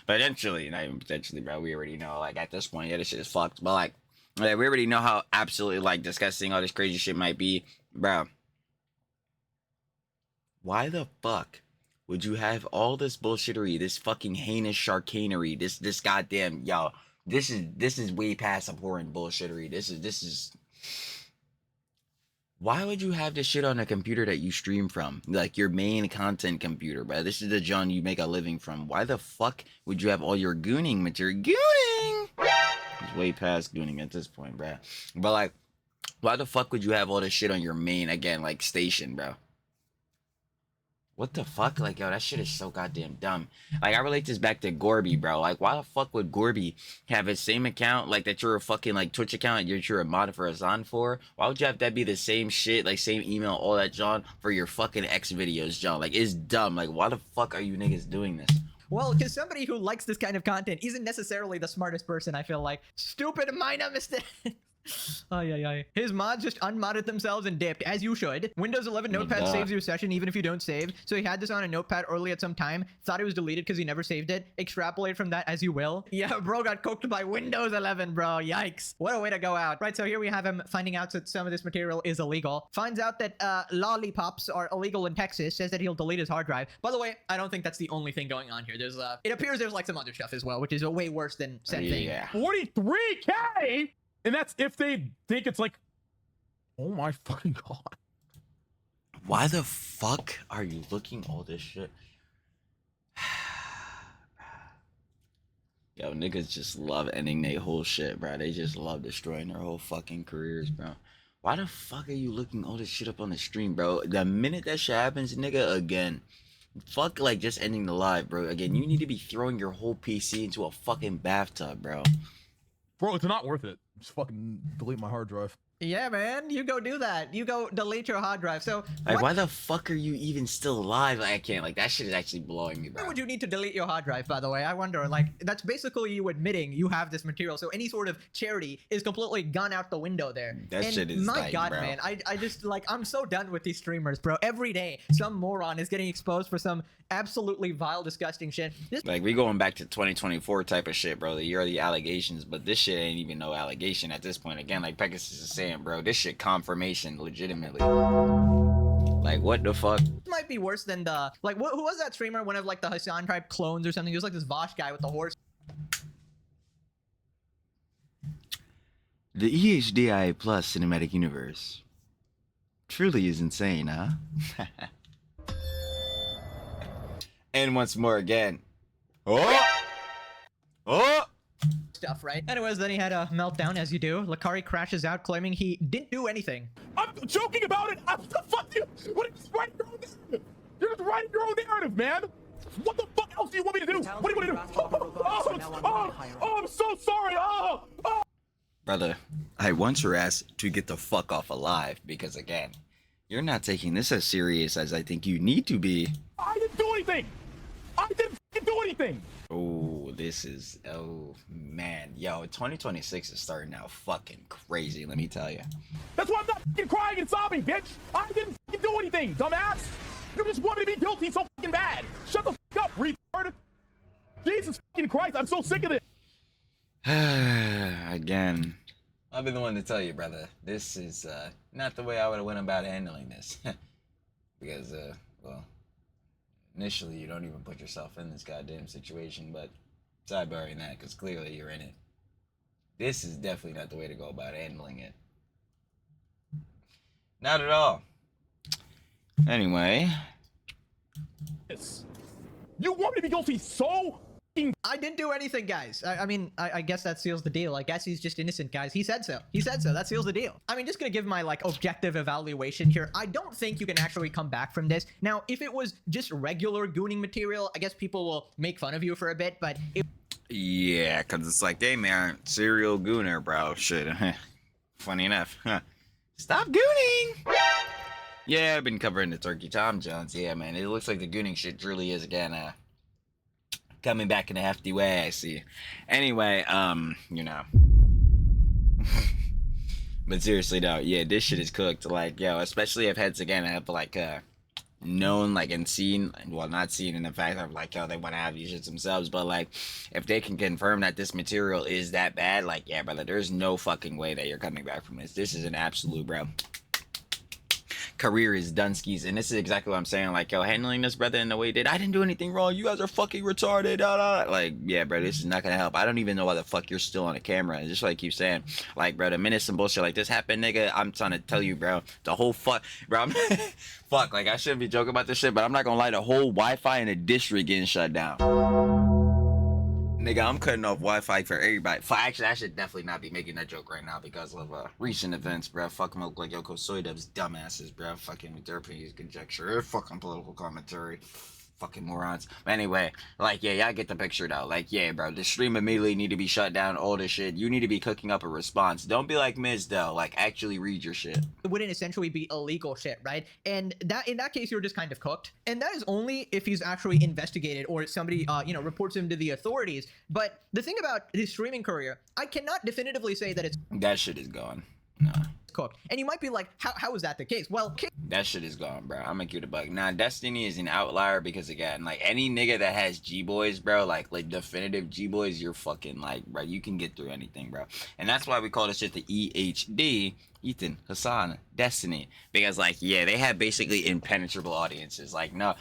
potentially, not even potentially, bro. We already know, like at this point, yeah, this shit is fucked. But like we already know how absolutely like disgusting all this crazy shit might be, bro. Why the fuck would you have all this bullshittery, this fucking heinous sharkanery, this goddamn yo? This is way past abhorrent bullshittery. This is. Why would you have this shit on a computer that you stream from? Like your main content computer, bro. This is the John you make a living from. Why the fuck would you have all your gooning material? Gooning! It's way past gooning at this point, bro. But like, why the fuck would you have all this shit on your main, again, like station, bro? What the fuck? Like, yo, that shit is so goddamn dumb. Like, I relate this back to Gorby, bro. Like, why the fuck would Gorby have his same account, like, that you're a fucking, like, Twitch account you're a mod for Hasan for? Why would you have that be the same shit, like, same email, all that, John, for your fucking X videos, John? Like, it's dumb. Like, why the fuck are you niggas doing this? Well, because somebody who likes this kind of content isn't necessarily the smartest person, I feel like. Stupid minor mistake. His mods just unmodded themselves and dipped, as you should. Windows 11 Notepad saves your session even if you don't save. So he had this on a notepad early at some time, thought it was deleted because he never saved it. Extrapolate from that as you will. Yeah, bro got coked by Windows 11, bro. Yikes. What a way to go out. Right, so here we have him finding out that some of this material is illegal. Finds out that lollipops are illegal in Texas. Says that he'll delete his hard drive. By the way, I don't think that's the only thing going on here. There's it appears there's like some other stuff as well, which is way worse than said thing. 43K! And that's if they think it's like, oh my fucking god. Why the fuck are you looking all this shit? Yo, niggas just love ending their whole shit, bro. They just love destroying their whole fucking careers, bro. Why the fuck are you looking all this shit up on the stream, bro? The minute that shit happens, nigga, again, fuck, like, just ending the live, bro. Again, you need to be throwing your whole PC into a fucking bathtub, bro. Bro, it's not worth it. Just fucking delete my hard drive. Yeah, man, you go do that. You go delete your hard drive. So Like, why the fuck are you even still alive? Like, I can't. Like, that shit is actually blowing me, why bro. would you need to delete your hard drive, by the way? I wonder. Like, that's basically you admitting you have this material. So any sort of charity is completely gone out the window there. That and shit is my dying, God, bro. man. I just, like, I'm so done with these streamers, bro. Every day, some moron is getting exposed for some absolutely vile, disgusting shit. This Like, we going back to 2024 type of shit, bro. The year of the allegations, but this shit ain't even no allegation at this point. Again, like Pegasus is saying, bro, this shit confirmation, legitimately. Like, what the fuck? might be worse than the, like, who was that streamer? One of, like, the Hasan tribe clones or something. He was like this Vaush guy with the horse. The EHDI Plus cinematic universe truly is insane, huh? And once more again. Oh! Oh! Stuff, right? Anyways, then he had a meltdown, as you do. Lacari crashes out, claiming he didn't do anything. I'm joking about it. I'm the fuck you. What are you just writing your own narrative? You're just writing your own narrative, man. What the fuck else do you want me to do? What do you want me to do? Oh, I'm so sorry. Oh. Brother, I want your ass to get the fuck off alive because, again, you're not taking this as serious as I think you need to be. I didn't do anything. I didn't do anything. Oh, this is, oh man, yo, 2026 is starting out fucking crazy, let me tell you. That's why I'm not fucking crying and sobbing, bitch. I didn't fucking do anything, dumbass. You just want me to be guilty so fucking bad. Shut the fuck up, retard. Jesus fucking Christ, I'm so sick of it. Again, I'll be the one to tell you, brother, this is not the way I would have went about handling this. Because, well, initially you don't even put yourself in this goddamn situation, but sidebarring that, because clearly you're in it. This is definitely not the way to go about handling it. Not at all. Anyway. Yes. You want me to be guilty so fucking. I didn't do anything, guys. I mean, I guess that seals the deal. I guess he's just innocent, guys. He said so. He said so. That seals the deal. I mean, just gonna give my, like, objective evaluation here. I don't think you can actually come back from this. Now, if it was just regular gooning material, I guess people will make fun of you for a bit, but if Yeah, because it's like, hey, man, serial gooner, bro. Shit. Funny enough. Stop gooning! Yeah, I've been covering the Turkey Tom Jones. Yeah, man, it looks like the gooning shit truly is, again, coming back in a hefty way, I see. Anyway, you know. But seriously, though, yeah, this shit is cooked. Like, yo, especially if heads, again, have, like, known, like, and seen, well, not seen in the fact of, like, yo, they want to have these shits themselves, but, like, if they can confirm that this material is that bad, like, yeah, brother, there's no fucking way that you're coming back from this. This is an absolute, bro, career is done skis, and this is exactly what I'm saying. Like, yo, handling this, brother, in the way that I didn't do anything wrong, you guys are fucking retarded, like, yeah, bro, this is not gonna help. I don't even know why the fuck you're still on the camera. And just like I keep saying, like, bro, the minute some bullshit like this happened, nigga, I'm trying to tell you, bro, the whole fuck, bro, I'm fuck, like, I shouldn't be joking about this shit, but I'm not gonna lie, the whole Wi-Fi in the district getting shut down. Nigga, I'm cutting off Wi-Fi for everybody. Actually, I should definitely not be making that joke right now because of recent events, bro. Fuck them up like Yoko Soy Dub's dumbasses, bro. Fucking with their opinions, conjecture, fucking political commentary. Fucking morons. But anyway, like, yeah, y'all get the picture though. Like, yeah, bro, the stream immediately need to be shut down, all this shit. You need to be cooking up a response. Don't be like Miz though. Like, actually read your shit. it wouldn't essentially be illegal shit, right? And that, in that case, you're just kind of cooked. And that is only if he's actually investigated or somebody, you know, reports him to the authorities. But the thing about his streaming career, I cannot definitively say that it's That shit is gone. Nah. cooked. And you might be like, how is that the case? Well, That shit is gone, bro. I'm gonna keep the bug. Nah, Destiny is an outlier because, again, like, any nigga that has G-Boys, bro, like definitive G-Boys, you're fucking, like, bro, you can get through anything, bro. And that's why we call this shit the EHD Ethan, Hasan, Destiny, because like yeah, they have basically impenetrable audiences. Like no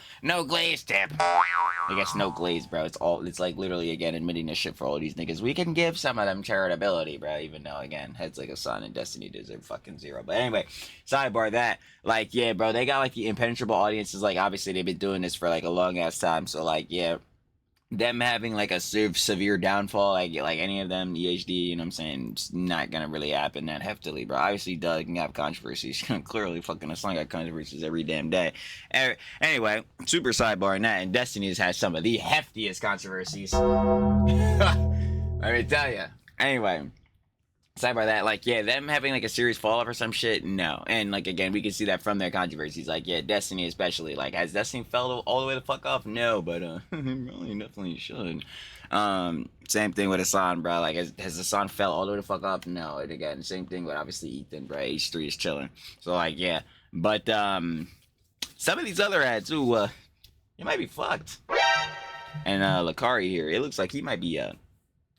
glaze tip. I guess no glaze, bro. It's like literally again admitting this shit for all these niggas. We can give some of them charitability, bro. Even though again, heads like Hasan and Destiny deserve fucking zero. But anyway, sidebar that. Like yeah, bro, they got like the impenetrable audiences. Like obviously they've been doing this for like a long ass time. So like yeah. Them having like a severe downfall, like any of them, EHD, you know what I'm saying, it's not gonna really happen that heftily, bro. Obviously, Doug can have controversies. Clearly, fucking Aslan got controversies every damn day. Anyway, super sidebar in that, and Destiny has had some of the heftiest controversies. Let me tell you. Anyway. Sidebar that, like, yeah, them having like a serious fall off or some shit, no. And like again, we can see that from their controversies. Like, yeah, Destiny especially. Like, has Destiny fell all the way the fuck off? No, but really definitely should. Same thing with Hasan, bro. Like, has Hasan fell all the way the fuck off? No. And again, same thing with obviously Ethan, bro. H3 is chilling. So like, yeah. But some of these other ads, ooh, it might be fucked. And Lacari here, it looks like he might be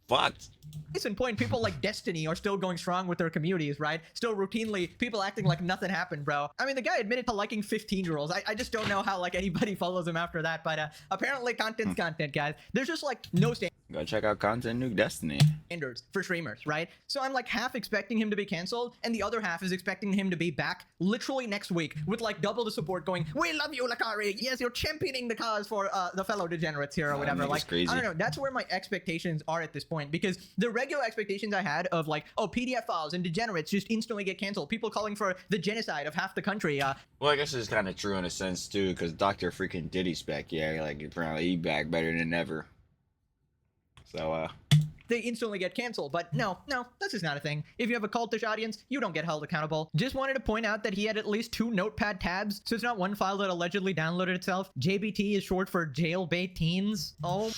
fucked. Case in point, people like Destiny are still going strong with their communities, right? Still routinely, people acting like nothing happened, bro. I mean, the guy admitted to liking 15-year-olds. I just don't know how, like, anybody follows him after that, but apparently content's content, guys. There's just, like, no Go check out content new Destiny. standards for streamers, right? So I'm, like, half expecting him to be canceled, and the other half is expecting him to be back literally next week with, like, double the support going, we love you, Lacari. Yes, you're championing the cause for the fellow degenerates here or whatever. Like, crazy. I don't know. That's where my expectations are at this point, because the regular expectations I had of like, oh, PDF files and degenerates just instantly get canceled. People calling for the genocide of half the country. Well, I guess it's kind of true in a sense too, because Dr. freaking Diddy's back. Yeah, like apparently he back better than ever. So they instantly get canceled. But no, that's just not a thing. If you have a cultish audience, you don't get held accountable. Just wanted to point out that he had at least 2 notepad tabs, so it's not one file that allegedly downloaded itself. JBT is short for jailbait teens. Oh.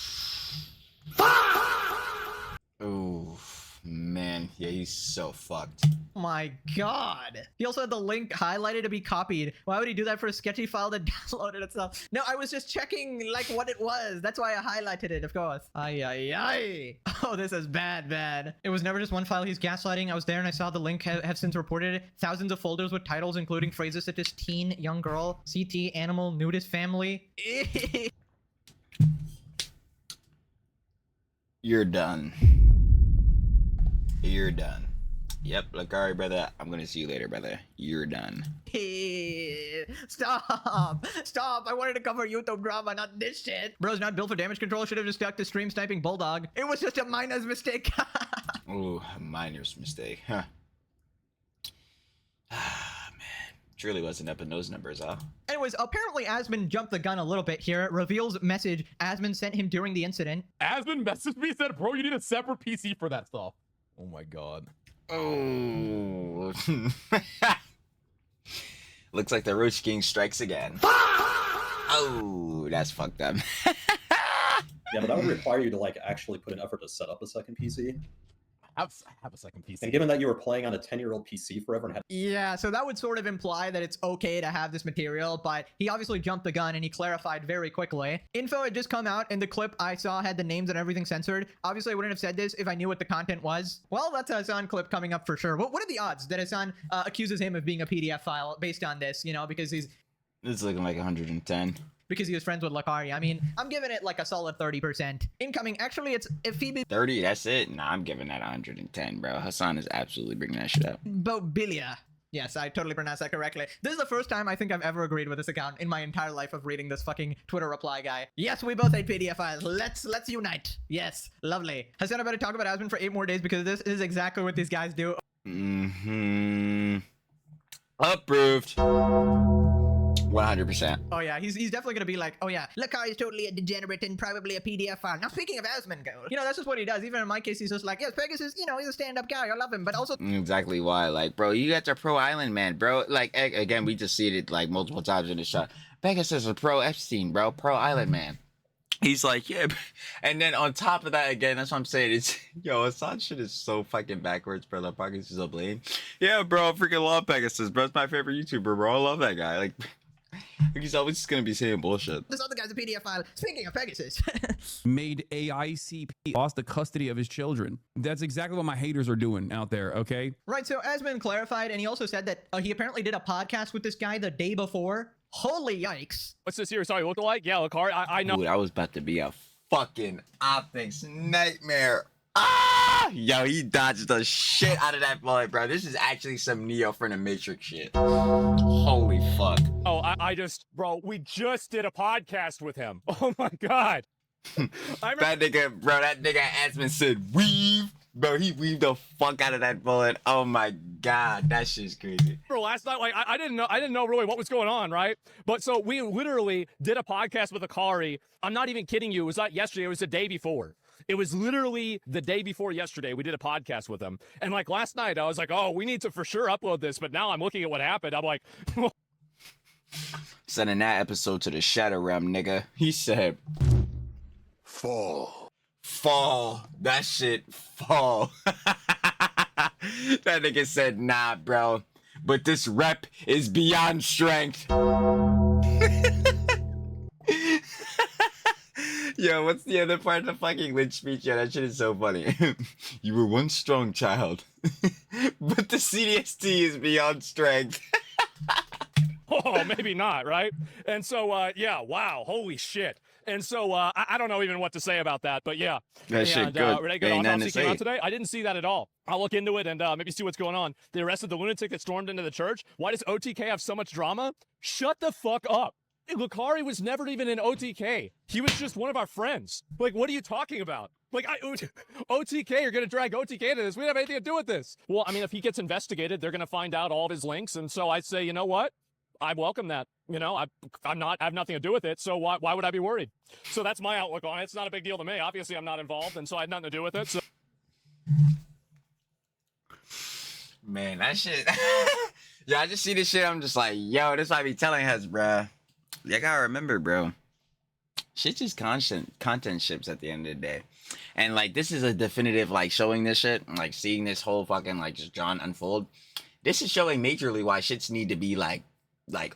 Ooh, man. Yeah, he's so fucked. My god. He also had the link highlighted to be copied. Why would he do that for a sketchy file that downloaded itself? No, I was just checking like what it was. That's why I highlighted it, of course. Ay. Oh, this is bad. It was never just one file. He's gaslighting. I was there and I saw the link have since reported it. Thousands of folders with titles including phrases such as teen, young girl, CT, animal, nudist family. You're done. You're done. Yep, Lacari, brother. I'm gonna see you later, brother. You're done. Stop! I wanted to cover YouTube drama, not this shit. Bro's not built for damage control. Should have just stuck to stream sniping bulldog. It was just a miner's mistake. Ooh, a miner's mistake, huh? Ah, man. Truly wasn't up in those numbers, huh? Anyways, apparently Asmon jumped the gun a little bit here. Reveals message Asmon sent him during the incident. Asmon messaged me, said, bro, you need a separate PC for that stuff. Oh my god. Oh. Looks like the Roach King strikes again. Oh, that's fucked up. Yeah, but that would require you to like actually put an effort to set up a second PC. I have a second PC. And given that you were playing on a 10-year-old PC forever and had Yeah, so that would sort of imply that it's okay to have this material, but he obviously jumped the gun and he clarified very quickly. Info had just come out and the clip I saw had the names and everything censored. Obviously, I wouldn't have said this if I knew what the content was. Well, that's a Hasan clip coming up for sure. What are the odds that Hasan accuses him of being a PDF file based on this, you know, because he's... It's looking like 110. Because he was friends with Lacari. I mean, I'm giving it like a solid 30%. Incoming, actually, it's if Phoebe 30, that's it? Nah, I'm giving that 110, bro. Hasan is absolutely bringing that shit up. Bobilia. Yes, I totally pronounced that correctly. This is the first time I think I've ever agreed with this account in my entire life of reading this fucking Twitter reply guy. Yes, we both hate PDF files. Let's unite. Yes, lovely. Hasan, I better talk about Asmon for 8 more days because this is exactly what these guys do. Approved. 100%. Oh yeah, he's definitely gonna be like, oh yeah, Lacari is totally a degenerate and probably a PDF file. Now speaking of Asmongold, you know, that's just what he does. Even in my case, he's just like, yes, Pegasus, you know, he's a stand-up guy. I love him, but also Exactly why. Like, bro, you got your pro Island man, bro. Like, again, we just see it like multiple times in the shot. Pegasus is pro Epstein, bro. Pro Island man. He's like, yeah. And then on top of that, again, that's what I'm saying. It's, yo, Hasan shit is so fucking backwards, bro. That Pegasus is a blame. Yeah, bro, I freaking love Pegasus, bro. It's my favorite YouTuber, bro. I love that guy. Like, He's always just gonna be saying bullshit. This other guy's a PDF file. Speaking of Pegasus. Made AICP lost the custody of his children. That's exactly what my haters are doing out there, okay? Right, so Asmon clarified, and he also said that he apparently did a podcast with this guy the day before. Holy yikes. What's this here? Sorry, look alike? Yeah, Lacari, I know. Dude, I was about to be a fucking optics nightmare. Ah! Yo, he dodged the shit out of that bullet, bro. This is actually some Neo from the Matrix shit. Holy fuck. Oh, I just, bro, we just did a podcast with him. Oh my God. That nigga Asmon said weave. Bro, he weaved the fuck out of that bullet. Oh my God, that shit's crazy. Bro, last night, like, I didn't know really what was going on, right? But so we literally did a podcast with Lacari. I'm not even kidding you. It was not yesterday. It was the day before. It was literally the day before yesterday. We did a podcast with him. And like last night, I was like, oh, we need to for sure upload this. But now I'm looking at what happened. I'm like, sending that episode to the Shadow Realm, nigga. He said, fall. That shit, fall. That nigga said, nah, bro. But this rep is beyond strength. Yo, what's the other part of the fucking Lynch speech? Yo, that shit is so funny. You were one strong child, but the CDST is beyond strength. oh, maybe not, right? And so, yeah, wow, holy shit. And so, I don't know even what to say about that, but yeah. That shit good. Renee, Ain't nothing autopsy to came say. out today. I didn't see that at all. I'll look into it and maybe see what's going on. They arrested the lunatic that stormed into the church. Why does OTK have so much drama? Shut the fuck up. Lacari was never even in OTK. He was just one of our friends. Like, what are you talking about? Like, OTK, you're going to drag OTK into this. We don't have anything to do with this. Well, I mean, if he gets investigated, they're going to find out all of his links. And so I say, you know what? I welcome that. You know, I have nothing to do with it. So why would I be worried? So that's my outlook on it. It's not a big deal to me. Obviously, I'm not involved. And so I had nothing to do with it. So. Man, that shit. Yeah, I just see this shit. I'm just like, yo, this I be telling us, bruh. You gotta remember, bro. Shit's just content ships at the end of the day. And like, this is a definitive, like, showing this shit, like, seeing this whole fucking, like, just John unfold. This is showing majorly why shits need to be, like,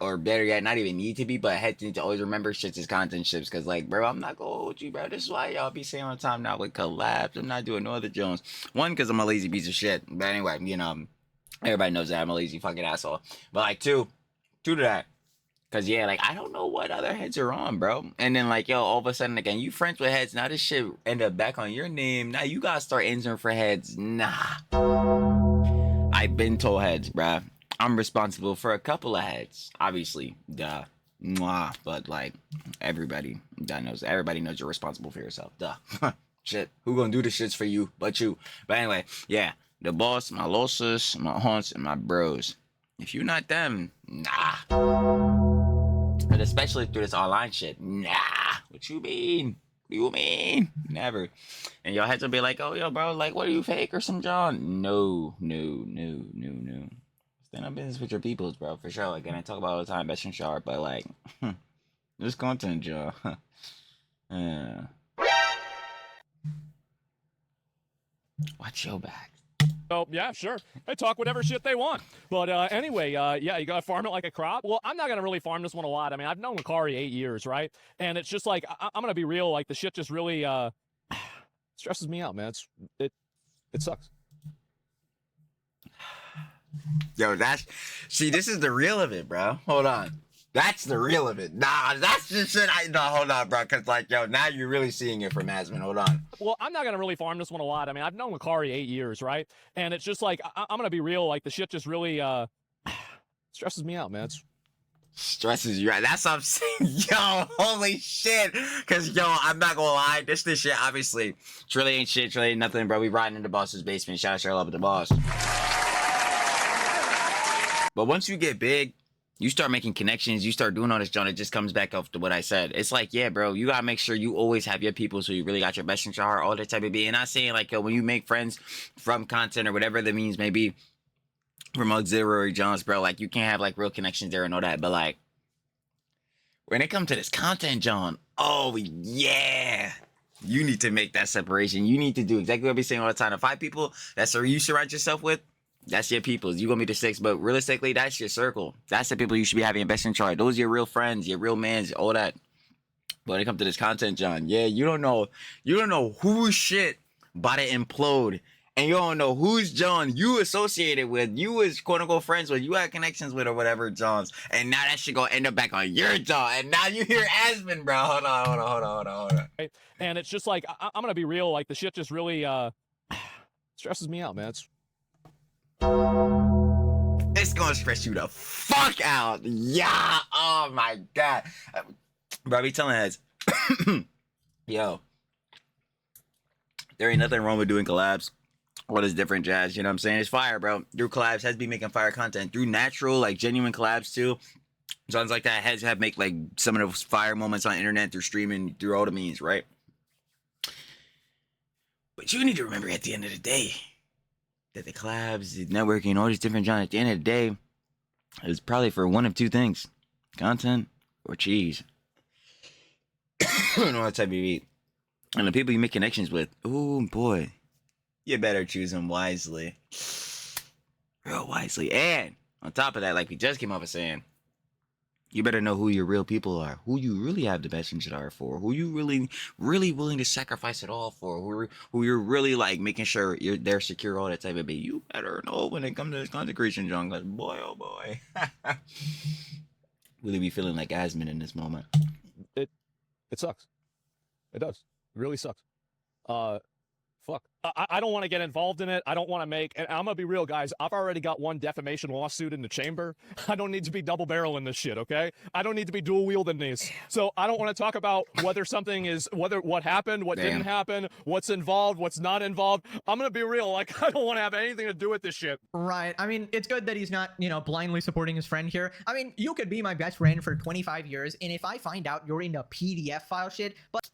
or better yet, not even need to be, but heads need to always remember shits is content ships. Cause, like, bro, I'm not gonna hold you, bro. This is why y'all be saying all the time now with collabs. I'm not doing no other Jones. One, cause I'm a lazy piece of shit. But anyway, you know, everybody knows that I'm a lazy fucking asshole. But, like, two to that. Cause yeah, like, I don't know what other heads are on, bro. And then like, yo, all of a sudden again, you friends with heads. Now this shit end up back on your name. Now you gotta start answering for heads. Nah. I've been told heads, bruh. I'm responsible for a couple of heads. Obviously, duh. Mwah. But like, everybody knows you're responsible for yourself. Duh. Shit. Who gonna do the shits for you but you? But anyway, yeah. The boss, my losses, my haunts, and my bros. If you're not them, nah. But especially through this online shit, nah. What you mean? What you mean? Never. And y'all had to be like, oh, yo, bro, like, what are you, fake or some John? No. Stand up business with your peoples, bro, for sure. Like, and I talk about all the time, best and sharp, but like, this content, y'all. Watch your back. So, yeah, sure. They talk whatever shit they want. But anyway, yeah, you got to farm it like a crop. Well, I'm not going to really farm this one a lot. I mean, I've known Lacari 8 years, right? And it's just like, I'm going to be real. Like, the shit just really stresses me out, man. It sucks. Yo, see, this is the real of it, bro. Hold on. That's the real of it. Nah, that's the shit. Hold on, bro. Cause like, yo, now you're really seeing it from Asmon. Hold on. Well, I'm not going to really farm this one a lot. I mean, I've known Lacari 8 years, right? And it's just like, I'm going to be real. Like, the shit just really stresses me out, man. Stresses you out. That's what I'm saying. Yo, holy shit. Cause yo, I'm not gonna lie. This shit, obviously. Trill ain't shit. Trill ain't nothing, bro. We riding in the boss's basement. Shout out Cheryl up at the boss. But once you get big, you start making connections, you start doing all this, John, it just comes back up to what I said. It's like, yeah, bro, you gotta make sure you always have your people, so you really got your best in your heart, all that type of being. And not saying like, yo, when you make friends from content or whatever the means may be, from auxiliary Johns, bro, like you can't have like real connections there and all that. But like, when it comes to this content, John, oh yeah, you need to make that separation. You need to do exactly what I be saying all the time. The 5 people you surround yourself with, That's your peoples. You gonna be the six, but realistically, that's your circle. That's the people you should be having best in charge. Those are your real friends, your real mans, all that. But when it comes to this content, John, yeah, you don't know whose shit about to implode. And you don't know who's John you associated with, you was quote unquote friends with, you had connections with or whatever, Johns. And now that shit gonna end up back on your jaw. And now you hear Asmon, bro. Hold on. Right? And it's just like, I'm gonna be real, like the shit just really stresses me out, man. It's gonna stress you the fuck out. Yeah. Oh my god. Bro, I be telling heads, yo, there ain't nothing wrong with doing collabs. All this different jazz, you know what I'm saying? It's fire, bro. Through collabs, heads be making fire content. Through natural, like genuine collabs too. Sounds like that. Heads have make like some of those fire moments on internet through streaming, through all the means, right? But you need to remember at the end of the day that the collabs, the networking, all these different genres, at the end of the day, is probably for one of two things: content or cheese. I don't know what type of eat. And the people you make connections with, oh boy, you better choose them wisely. Real wisely. And on top of that, like we just came off of saying, you better know who your real people are, who you really have the best interest are for, who you really willing to sacrifice it all for, who you're really like making sure they're secure, all that type of thing. You better know when it comes to this content creation, John. Cause boy, oh boy. Really be feeling like Asmon in this moment. It sucks. It does. It really sucks. Fuck. I don't want to get involved in it. I don't want to make, and I'm gonna be real, guys. I've already got one defamation lawsuit in the chamber. I don't need to be double barreling this shit, okay? I don't need to be dual wielding these. So I don't want to talk about whether something is, what happened, what didn't happen, what's involved, what's not involved. I'm gonna be real. Like, I don't want to have anything to do with this shit. Right. I mean, it's good that he's not, blindly supporting his friend here. I mean, you could be my best friend for 25 years, and if I find out you're into PDF file shit, but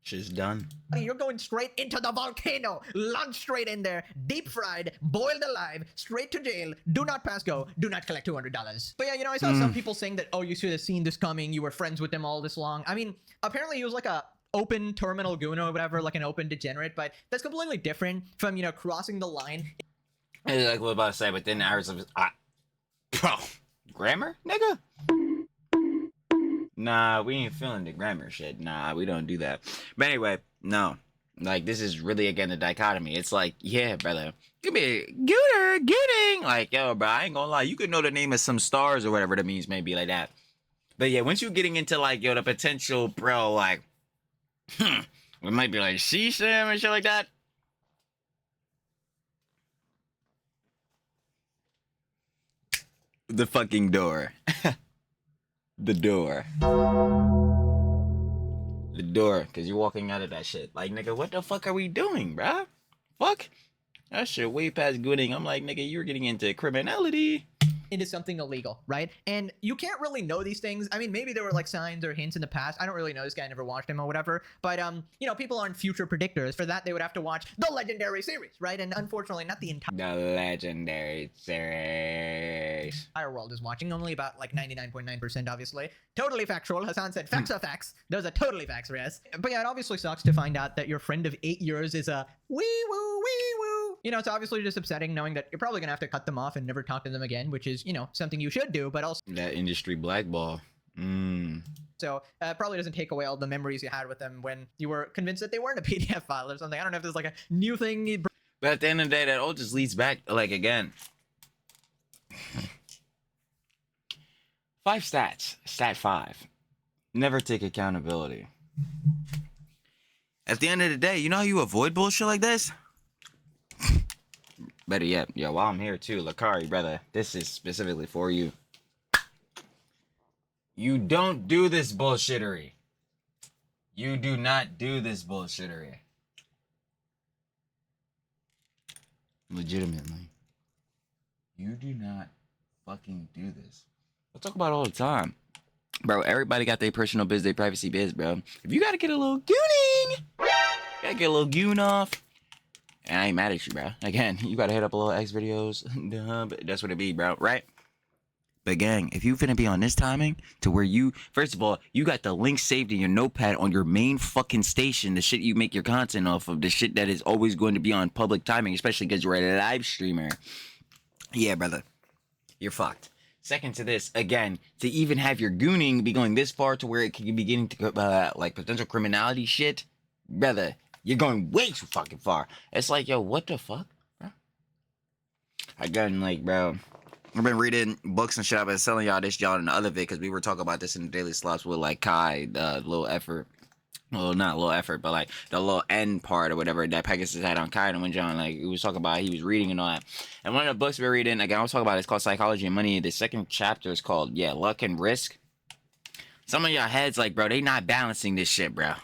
shit's done. you're going straight into the volcano, lunge straight in there, deep fried, boiled alive, straight to jail, do not pass go, do not collect $200. But yeah, I saw some people saying that, oh, you should have seen this coming, you were friends with him all this long. I mean, apparently he was like a open terminal goon or whatever, like an open degenerate, but that's completely different from, crossing the line. Like what I was about to say, within hours of bro, grammar, nigga? Nah, we ain't feeling the grammar shit. Nah, we don't do that. But anyway, no. Like, this is really, again, the dichotomy. It's like, yeah, brother, give me gooning. Like, yo, bro, I ain't gonna lie. You could know the name of some stars or whatever the means may be like that. But yeah, once you're getting into, like, yo, the potential, bro, like, we might be like, CSIM and shit like that. The fucking door. The door, because you're walking out of that shit. Like, nigga, what the fuck are we doing, bruh? Fuck. That shit way past gooning. I'm like, nigga, you're getting into criminality. Into something illegal, right? And you can't really know these things. I mean, maybe there were like signs or hints in the past. I don't really know this guy. I never watched him or whatever. But people aren't future predictors. For that, they would have to watch the legendary series, right? And unfortunately, not the entire legendary series. World is watching. Only about like 99.9%, obviously. Totally factual. Hasan said facts are facts. Those are totally facts, yes. But yeah, it obviously sucks to find out that your friend of 8 years is a wee woo. It's obviously just upsetting knowing that you're probably gonna have to cut them off and never talk to them again, which is, something you should do, but also that industry blackball. So probably doesn't take away all the memories you had with them when you were convinced that they weren't a PDF file or something. I don't know if there's like a new thing. But at the end of the day, that all just leads back, like, again. 5 stats. Stat 5. Never take accountability. At the end of the day, you know how you avoid bullshit like this? Better yet, yo, while I'm here too, Lacari, brother, this is specifically for you. You don't do this bullshittery. You do not do this bullshittery. Legitimately. You do not fucking do this. I talk about it all the time. Bro, everybody got their personal biz, their privacy biz, bro. If you gotta get a little gooning, you gotta get a little goon off. And I ain't mad at you, bro. Again, you gotta hit up a little X videos. But that's what it be, bro, right? But gang, if you finna be on this timing to where you, first of all, you got the link saved in your notepad on your main fucking station, the shit you make your content off of, the shit that is always going to be on public timing, especially because you're a live streamer. Yeah, brother. You're fucked. Second to this, again, to even have your gooning be going this far to where it can be getting to like potential criminality shit, brother, you're going way too fucking far. It's like, yo, what the fuck, bro? Again, like, bro, I've been reading books and shit. I've been telling y'all this, y'all, in the other vid, because we were talking about this in the daily slops with like Kai, the little effort. Well, not a little effort, but like the little end part or whatever that Pegasus had on Kai, and when John, like, he was talking about, he was reading and all that. And one of the books we were reading, again, I was talking about, it's called Psychology and Money. The second chapter is called, Luck and Risk. Some of y'all heads, like, bro, they not balancing this shit, bro.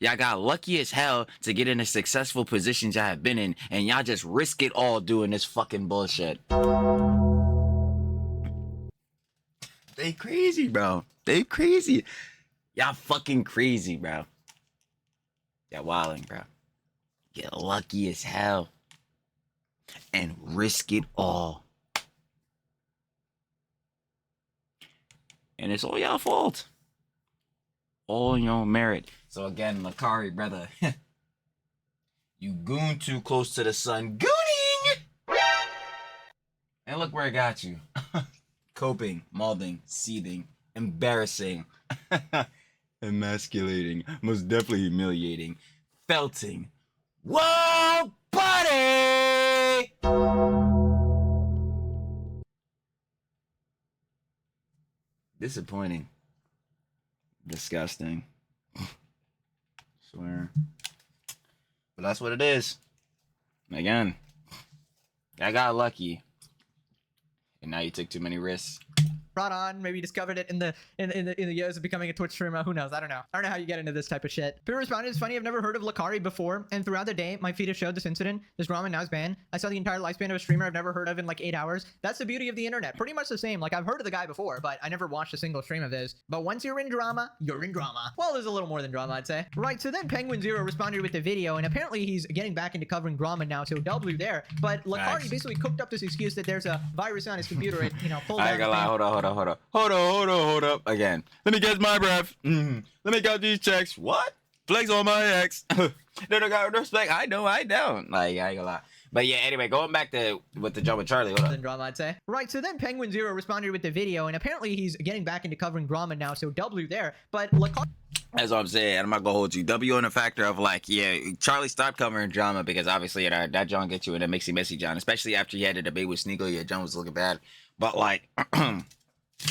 Y'all got lucky as hell to get in the successful positions y'all have been in, and y'all just risk it all doing this fucking bullshit. They crazy, bro. They crazy. Y'all fucking crazy, bro. Y'all wilding, bro. Get lucky as hell. And risk it all. And it's all y'all fault. All your merit. So again, Lacari, brother. You goon too close to the sun. Gooning! And look where it got you. Coping, malding, seething, embarrassing. Emasculating, most definitely humiliating, felting. Whoa, buddy! Disappointing. Disgusting. Swear. But that's what it is. Again, I got lucky. And now you took too many risks. Brought on, maybe discovered it in the years of becoming a Twitch streamer. Who knows? I don't know how you get into this type of shit. People responded, it's funny, I've never heard of Lacari before, and throughout the day my feed has showed this incident. This drama now is banned. I saw the entire lifespan of a streamer I've never heard of in like 8 hours. That's the beauty of the internet. Pretty much the same. Like, I've heard of the guy before, but I never watched a single stream of his. But once you're in drama, you're in drama. Well, there's a little more than drama, I'd say. Right, so then Penguin Zero responded with the video, and apparently he's getting back into covering drama now, so W there. But Lacari basically cooked up this excuse that there's a virus on his computer. It, pulled down. I ain't gonna lie, hold up. Again, let me get my breath. Let me get these checks. What? Flex on my ex. They don't got respect. I know I don't. Like, I ain't gonna lie. But yeah, anyway, going back to with the jump with Charlie. Hold up. Drama, I'd say. Right, so then Penguin Zero responded with the video, and apparently he's getting back into covering drama now, so W there. But Lacari. That's what I'm saying. I'm not gonna hold you. W on the factor of like, yeah, Charlie stopped covering drama because obviously that John gets you in a mixy messy John, especially after he had the debate with Sneagle. Yeah, John was looking bad. But like,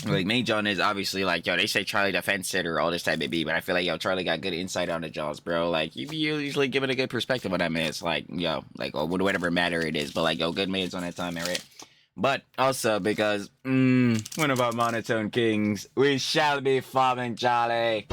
like main John is obviously like, yo, they say Charlie the fence sitter, all this type of beat, but I feel like, yo, Charlie got good insight on the Johns, bro. Like, you usually giving a good perspective on that man. It's like, yo, like, or whatever matter it is, but like, yo, good mans on that time, man, right? But also because, one of our monotone kings, we shall be farming Charlie.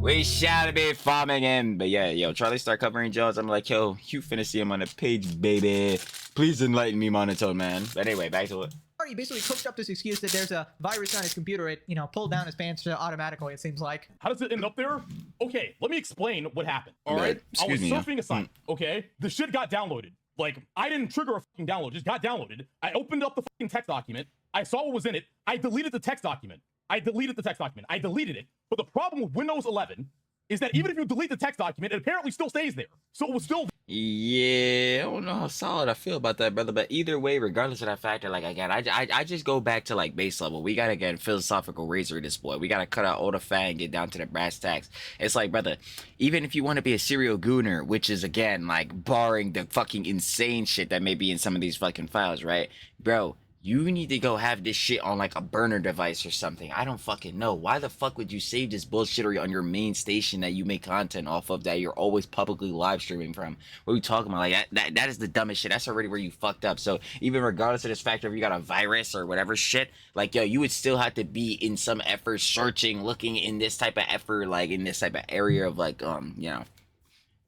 We shall be farming him. But yeah, yo, Charlie start covering Jones. I'm like, yo, you finna see him on the page, baby. Please enlighten me, monotone, man. But anyway, back to it. He basically cooked up this excuse that there's a virus on his computer. It, pulled down his pants automatically, it seems like. How does it end up there? Okay, let me explain what happened. All right, I was surfing a site, okay? The shit got downloaded. Like, I didn't trigger a fucking download, just got downloaded. I opened up the fucking text document. I saw what was in it. I deleted the text document. I deleted it. But the problem with Windows 11 is that even if you delete the text document, it apparently still stays there. So it was still there. Yeah, I don't know how solid I feel about that, brother. But either way, regardless of that factor, like, again, I just go back to, like, base level. We gotta get philosophical razor this boy. We gotta cut out all the fat and get down to the brass tacks. It's like, brother, even if you want to be a serial gooner, which is, again, like, barring the fucking insane shit that may be in some of these fucking files, right? Bro, you need to go have this shit on like a burner device or something. I don't fucking know. Why the fuck would you save this bullshittery on your main station that you make content off of, that you're always publicly live streaming from? What are we talking about? Like, that is the dumbest shit. That's already where you fucked up. So even regardless of this factor, if you got a virus or whatever shit, like, yo, you would still have to be in some effort searching, looking in this type of effort, like in this type of area of like,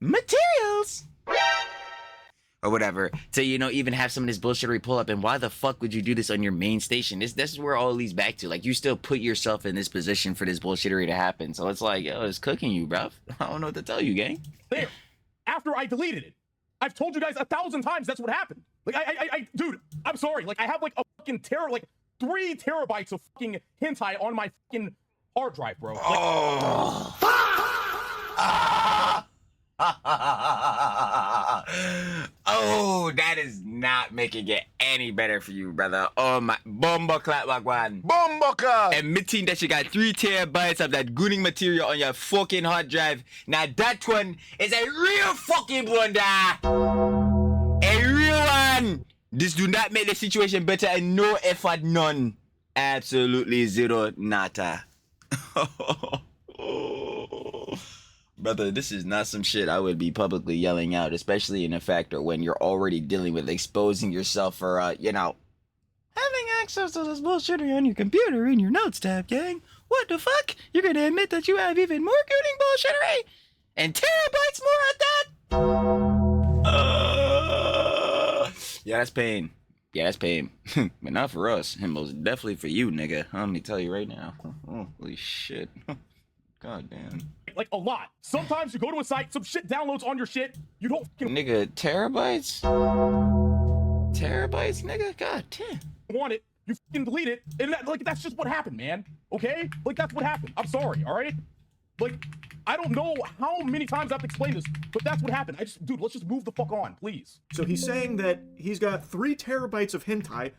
materials. Or whatever, to, even have some of this bullshittery pull up. And why the fuck would you do this on your main station? This is where all leads back to. Like, you still put yourself in this position for this bullshittery to happen. So it's like, yo, it's cooking you, bruv. I don't know what to tell you, gang. There. After I deleted it. I've told you guys 1,000 times that's what happened. Like, I dude, I'm sorry. Like, I have like a fucking 3 terabytes of fucking hentai on my fucking hard drive, bro. Like, Oh, that is not making it any better for you, brother. Oh my, bomba clap wagwan. Bumbucker! Admitting that you got 3 terabytes of that gooning material on your fucking hard drive. Now that one is a real fucking blunder. A real one. This do not make the situation better and no effort, none. Absolutely zero, nada. Brother, this is not some shit I would be publicly yelling out, especially in a factor when you're already dealing with exposing yourself for, having access to this bullshittery on your computer in your notes tab, gang. What the fuck? You're gonna admit that you have even more gooning bullshittery? And terabytes more at that? Yeah, that's pain. Yeah, that's pain. But not for us. And most definitely for you, nigga. Let me tell you right now. Holy shit. God damn. Like a lot. Sometimes you go to a site, some shit downloads on your shit. You don't fucking Nigga, terabytes? Terabytes, nigga? God damn. want it. You fucking delete it, and that's just what happened, man. Okay? Like that's what happened. I'm sorry. All right? Like I don't know how many times I have to explain this, but that's what happened. Dude, let's just move the fuck on, please. So he's saying that he's got 3 terabytes of hentai,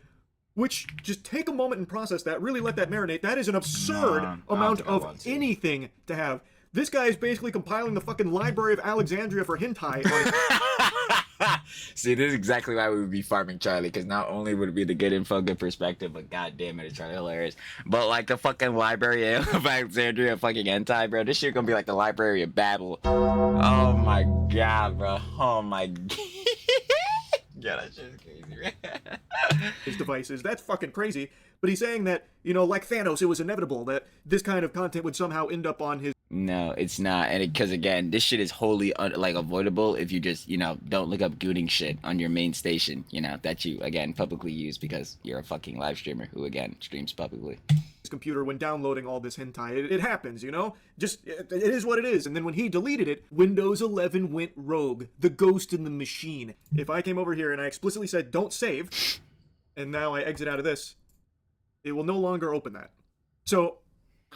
which, just take a moment and process that, really let that marinate. That is an absurd amount of anything to have. This guy is basically compiling the fucking Library of Alexandria for hentai. See, this is exactly why we would be farming Charlie, because not only would it be the good info, good perspective, but god damn it, it's Charlie hilarious. But like the fucking Library of Alexandria fucking hentai, bro, this shit gonna be like the Library of Babel. Oh my god, bro. Oh my god. Yeah, that shit is crazy, right? His devices. That's fucking crazy. But he's saying that, you know, like Thanos, it was inevitable that this kind of content would somehow end up on his... No, it's not. And because, again, this shit is wholly, avoidable if you just, don't look up gooning shit on your main station, that you, again, publicly use because you're a fucking live streamer who, again, streams publicly. His computer when downloading all this hentai. It happens, Just, it is what it is. And then when he deleted it, Windows 11 went rogue. The ghost in the machine. If I came over here and I explicitly said, don't save, and now I exit out of this, it will no longer open that. So,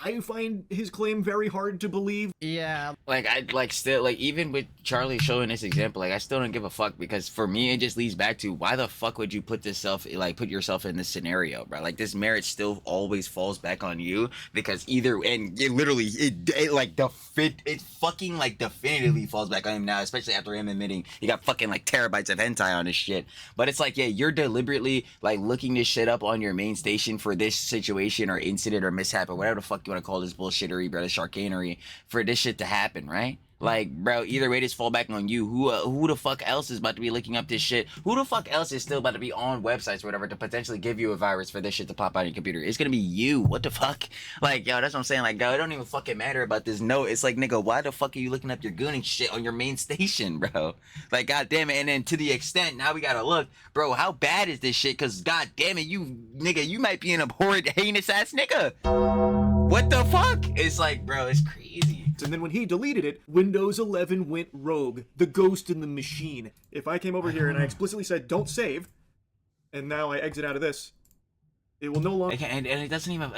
I find his claim very hard to believe. Yeah. Even with Charlie showing this example, I still don't give a fuck, because for me, it just leads back to why the fuck would you put yourself in this scenario, bro? Like, this merit still always falls back on you, because it fucking definitively falls back on him now, especially after him admitting he got fucking terabytes of hentai on his shit. But it's you're deliberately looking this shit up on your main station for this situation or incident or mishap or whatever the fuck you want to call this bullshittery, bro, this sharkanery, for this shit to happen, right? Bro, either way, this fall back on you. Who the fuck else is about to be looking up this shit? Who the fuck else is still about to be on websites or whatever to potentially give you a virus for this shit to pop out on your computer? It's gonna be you. What the fuck? Yo, that's what I'm saying. Yo, it don't even fucking matter about this note. It's nigga, why the fuck are you looking up your gooning shit on your main station, bro? God damn it. And then to the extent, now we gotta look, bro, how bad is this shit? Cause god damn it, you might be an abhorrent, heinous ass nigga. What the fuck? It's bro, it's crazy. And then when he deleted it, Windows 11 went rogue. The ghost in the machine. If I came over here and I explicitly said, don't save, and now I exit out of this, it will no longer... And it doesn't even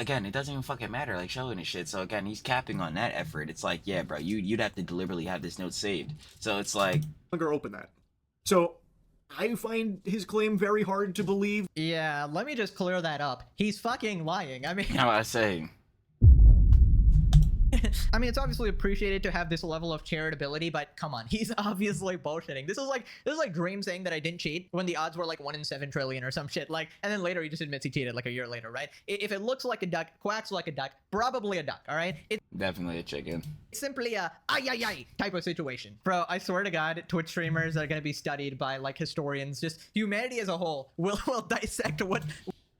fucking matter, showing this shit. So again, he's capping on that effort. It's yeah, bro, you'd have to deliberately have this note saved. So it's longer open that. So... I find his claim very hard to believe. Yeah, let me just clear that up. He's fucking lying. I mean... How I say... I mean, it's obviously appreciated to have this level of charitability, but come on, he's obviously bullshitting. This is like Dream saying that I didn't cheat when the odds were 1 in 7 trillion or some shit. And then later he just admits he cheated a year later, right? If it looks like a duck, quacks like a duck, probably a duck, all right? It's definitely a chicken. It's simply a ay type of situation. Bro, I swear to God, Twitch streamers are gonna be studied by historians. Just humanity as a whole will dissect what...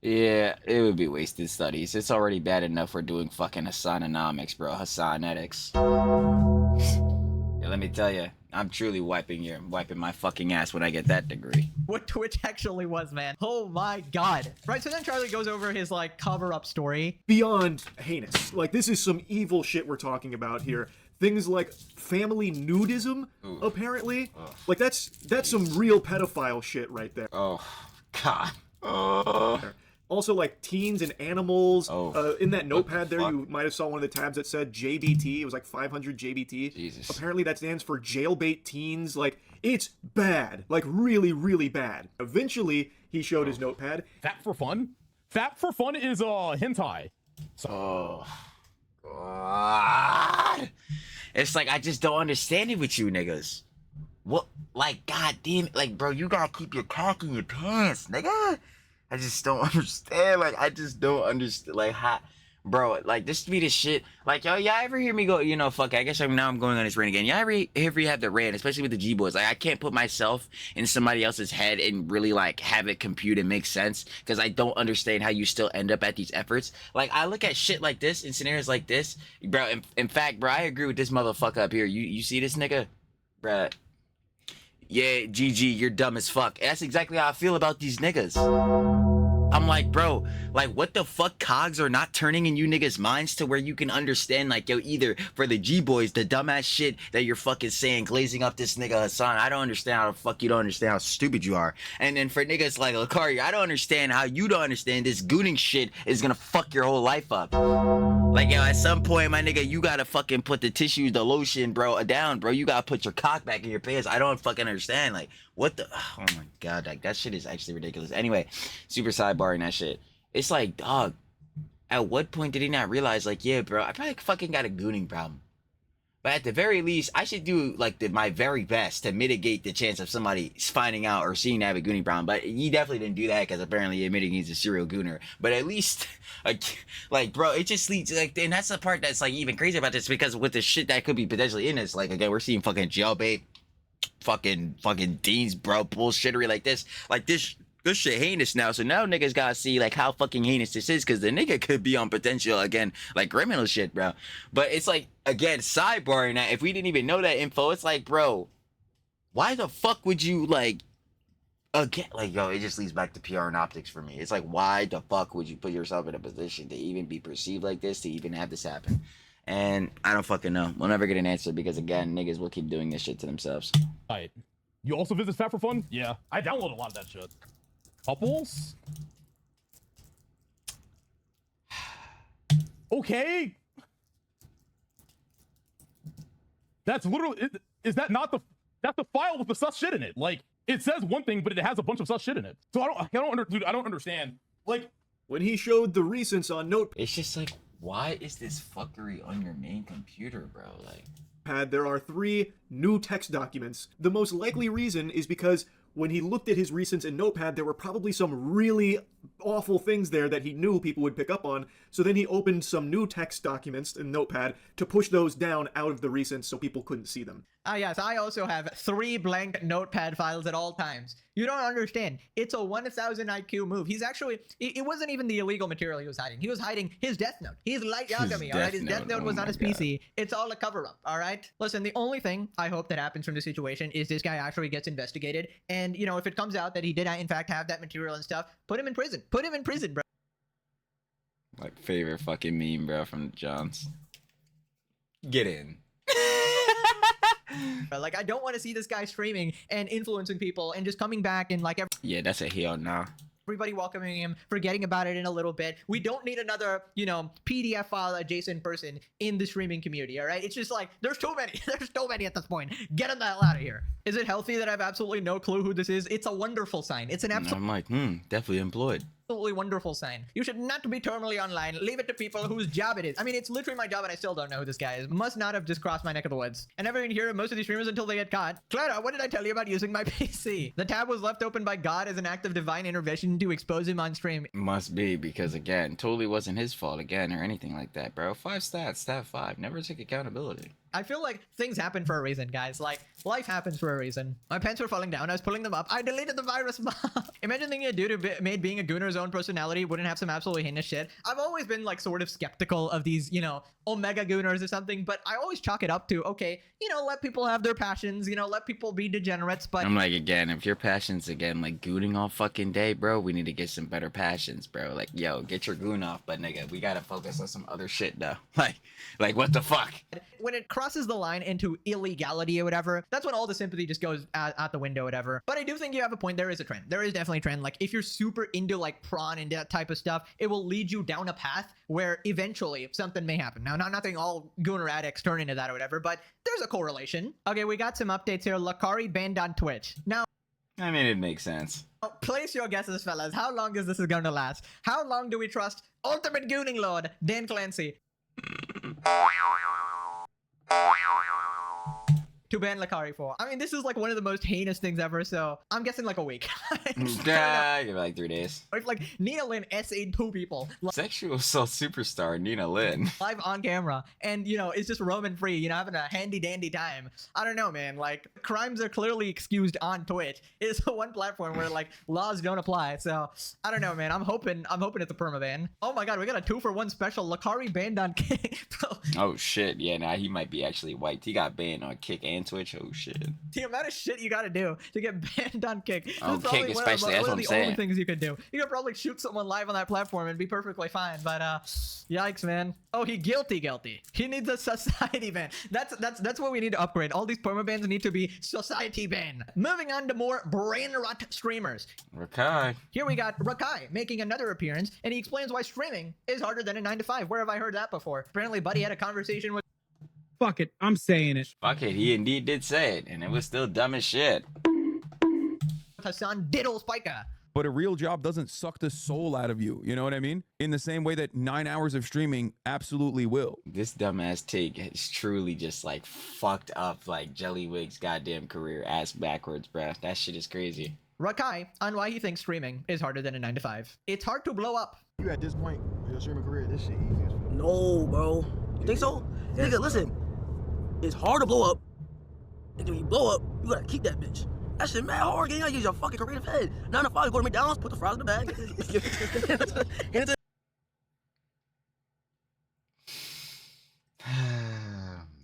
Yeah, it would be wasted studies. It's already bad enough we're doing fucking Hasanomics, bro. Hasanetics. Yeah, let me tell you, I'm truly wiping my fucking ass when I get that degree. What Twitch actually was, man. Oh my god. Right, so then Charlie goes over his cover-up story. Beyond heinous. This is some evil shit we're talking about here. Things like family nudism, apparently. That's some real pedophile shit right there. Oh, God. Also, like teens and animals. Oh, in that notepad there, fuck? you might have saw one of the tabs that said JBT. It was like 500 JBT. Jesus. Apparently, that stands for jailbait teens. Like, it's bad. Like, really, really bad. Eventually, he showed his notepad. Fat for fun? Fat for fun is hentai. Oh, God. It's like, I just don't understand it with you niggas. What? Like, goddamn, like, bro, you gotta keep your cock in your pants, nigga. I just don't understand. Like, I just don't understand. Like, how, bro, like, this be the shit. Like, y'all ever hear me go, you know, fuck it, I guess I'm going on this rant again. Y'all ever have the rant, especially with the G-boys? Like, I can't put myself in somebody else's head and really, like, have it compute and make sense, because I don't understand how you still end up at these efforts. Like, I look at shit like this and scenarios like this, bro. In fact, bro, I agree with this motherfucker up here. You see this nigga? Bruh. Yeah, GG, you're dumb as fuck. That's exactly how I feel about these niggas. I'm like, bro, like, what the fuck cogs are not turning in you niggas' minds to where you can understand, like, yo, either for the G-boys, the dumbass shit that you're fucking saying, glazing up this nigga Hasan, I don't understand how the fuck you don't understand how stupid you are. And then for niggas like Lacari, I don't understand how you don't understand this gooning shit is gonna fuck your whole life up. Like, yo, at some point, my nigga, you gotta fucking put the tissues, the lotion, bro, down, bro. You gotta put your cock back in your pants. I don't fucking understand. Like, what the? Oh my god, like, that shit is actually ridiculous. Anyway, super sidebarring that shit. It's like, dog, at what point did he not realize, like, yeah, bro, I probably fucking got a gooning problem. But at the very least, I should do, like, my very best to mitigate the chance of somebody finding out or seeing I have a gooning problem. But he definitely didn't do that, because apparently admitting he's a serial gooner. But at least, like, bro, it just leads, like, and that's the part that's, like, even crazy about this, because with the shit that could be potentially in this, like, again, we're seeing fucking jailbait, fucking deans, bro, bullshittery like this. Like, this shit heinous now, so now niggas gotta see, like, how fucking heinous this is, because the nigga could be on potential, again, like, criminal shit, bro. But it's like, again, sidebarring that, if we didn't even know that info, it's like, bro, why the fuck would you, like, again, like, yo, it just leads back to PR and optics for me. It's like, why the fuck would you put yourself in a position to even be perceived like this, to even have this happen? And I don't fucking know. We'll never get an answer, because, again, niggas will keep doing this shit to themselves. Right. You also visit Fat for Fun? Yeah. I download a lot of that shit. Couples? Okay. That's literally, is that not the, that's the file with the sus shit in it. Like, it says one thing, but it has a bunch of sus shit in it. So I don't understand. Like, when he showed the recents on Notepad, it's just like, why is this fuckery on your main computer, bro? Like, there are 3 new text documents. The most likely reason is because when he looked at his recents in Notepad, there were probably some really awful things there that he knew people would pick up on. So then he opened some new text documents in Notepad to push those down out of the recents so people couldn't see them. Yes, I also have 3 blank Notepad files at all times. You don't understand. It's a 1000 IQ move. He's actually, it wasn't even the illegal material he was hiding. He was hiding his Death Note. He's Light Yagami, all right? His Death Note was on his PC. It's all a cover-up, all right? Listen, the only thing I hope that happens from this situation is this guy actually gets investigated. And, you know, if it comes out that he did, in fact, have that material and stuff, put him in prison. Put him in prison, bro. like, favorite fucking meme, bro, from Johns. Get in. Like, I don't want to see this guy streaming and influencing people and just coming back and, like, Yeah, that's a hell nah. everybody welcoming him, forgetting about it in a little bit. We don't need another, you know, PDF file adjacent person in the streaming community, all right? It's just like, there's too many. There's too many at this point. Get him the hell out of here. Is it healthy that I have absolutely no clue who this is? It's a wonderful sign. It's an And I'm like, definitely employed. absolutely wonderful sign. You should not be terminally online. Leave it to people whose job it is. I mean, it's literally my job and I still don't know who this guy is. Must not have just crossed my neck of the woods. I never even hear of most of these streamers until they get caught. Clara, what did I tell you about using my PC? The tab was left open by God as an act of divine intervention to expose him on stream. Must be, because, again, totally wasn't his fault, again, or anything like that, bro. 5 stats, stat 5. Never take accountability. I feel like things happen for a reason, guys. Like, life happens for a reason. My pants were falling down. I was pulling them up. I deleted the virus mob. Imagine thinking a dude who made being a gooner's own personality wouldn't have some absolutely heinous shit. I've always been, like, sort of skeptical of these, you know, omega gooners or something, but I always chalk it up to, okay, you know, let people have their passions, you know, let people be degenerates, but... I'm like, again, if your passion's, again, like, gooning all fucking day, bro, we need to get some better passions, bro. Like, yo, get your goon off, but, nigga, we gotta focus on some other shit, though. Like, what the fuck? When it crosses the line into illegality or whatever, that's when all the sympathy just goes out the window, whatever. But I do think you have a point. There is a trend. There is definitely a trend. Like, if you're super into like prawn and that type of stuff, it will lead you down a path where eventually something may happen. Now, nothing all gooner addicts turn into that or whatever, but there's a correlation. Okay, we got some updates here. Lacari banned on Twitch. Now, I mean, it makes sense. place your guesses, fellas. How long is this going to last? How long do we trust Ultimate Gooning Lord, Dan Clancy, to ban Lacari for? I mean, this is like one of the most heinous things ever, so I'm guessing like a week. Yeah, give it like 3 days. Or if like Nina Lynn SA'd 2 people Sexual assault superstar Nina Lynn. live on camera, and you know, it's just roaming free, you know, having a handy dandy time. I don't know, man. Like, crimes are clearly excused on Twitch. It's the one platform where like laws don't apply. So I don't know, man. I'm hoping it's a permaban. Oh my god, we got a 2-for-1 special. Lacari banned on Kick. Oh shit, yeah, nah, he might be actually wiped. He got banned on Kick and Twitch. Oh shit. The amount of shit you gotta do to get banned on Kick. This Oh, is probably Kick one especially, that's of what I'm the saying. only things you could do. You could probably shoot someone live on that platform and be perfectly fine, but yikes, man. Oh, he guilty. He needs a society ban. That's what we need to upgrade. All these permabans need to be society ban. Moving on to more brain rot streamers. Rakai. Here we got Rakai making another appearance, and he explains why streaming is harder than a 9 to 5. Where have I heard that before? Apparently, Buddy had a conversation with Fuck it, I'm saying it. Fuck it, he indeed did say it, and it was still dumb as shit. Hasan Diddle Spiker. But a real job doesn't suck the soul out of you. You know what I mean? In the same way that 9 hours of streaming absolutely will. This dumbass take is truly just like fucked up like Jellywig's goddamn career ass backwards, bruh. That shit is crazy. Rakai on why he thinks streaming is harder than a 9 to 5. It's hard to blow up. You at this point in your streaming career, this shit easy as fuck. No, bro. You think so? Yes. Nigga, listen. It's hard to blow up. And then when you blow up, you gotta keep that bitch. That shit mad hard. You gotta use your fucking creative head. 9 to 5, you go to McDonald's, put the fries in the bag.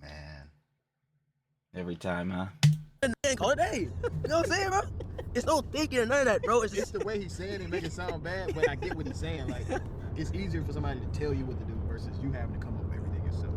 Man. Every time, huh? And then call it a day. You know what I'm saying, bro? It's no thinking or none of that, bro. It's It's the way he's saying it, make it sound bad, but I get what he's saying. Like, it's easier for somebody to tell you what to do versus you having to come up with everything yourself.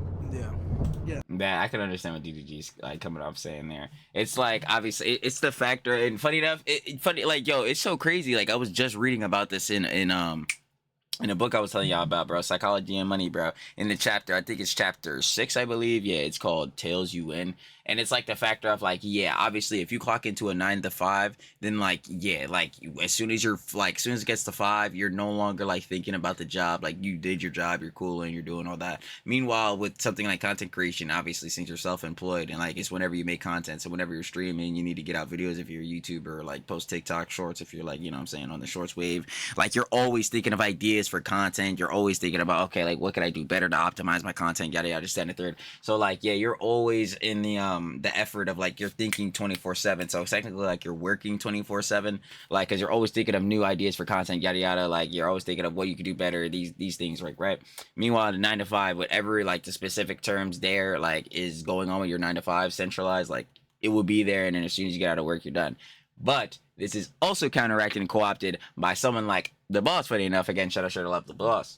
Yeah. That I can understand what DDG's like coming off saying there. It's like obviously it's the factor, and funny enough, funny like yo, it's so crazy. Like I was just reading about this in a book I was telling y'all about, bro, Psychology and Money, bro. In the chapter, I think it's chapter 6, I believe. Yeah, it's called Tails You Win. And it's like the factor of like, yeah, obviously if you clock into a 9 to 5, then like, yeah, like as soon as it gets to 5, you're no longer like thinking about the job. Like you did your job, you're cool and you're doing all that. Meanwhile, with something like content creation, obviously since you're self-employed and like it's whenever you make content. So whenever you're streaming, you need to get out videos if you're a YouTuber, or like post TikTok shorts if you're like, you know what I'm saying, on the shorts wave. Like you're always thinking of ideas for content. You're always thinking about, okay, like what could I do better to optimize my content, yada yada, just and a third. So like, yeah, you're always in the effort of like you're thinking 24/7. So technically like you're working 24/7, like because you're always thinking of new ideas for content, yada yada. Like you're always thinking of what you could do better, these things, like, right? Meanwhile, the 9 to 5, whatever like the specific terms there like is going on with your 9 to 5 centralized, like it will be there, and then as soon as you get out of work, you're done. But this is also counteracted and co-opted by someone like the boss. Funny enough, again, shout out to love the boss.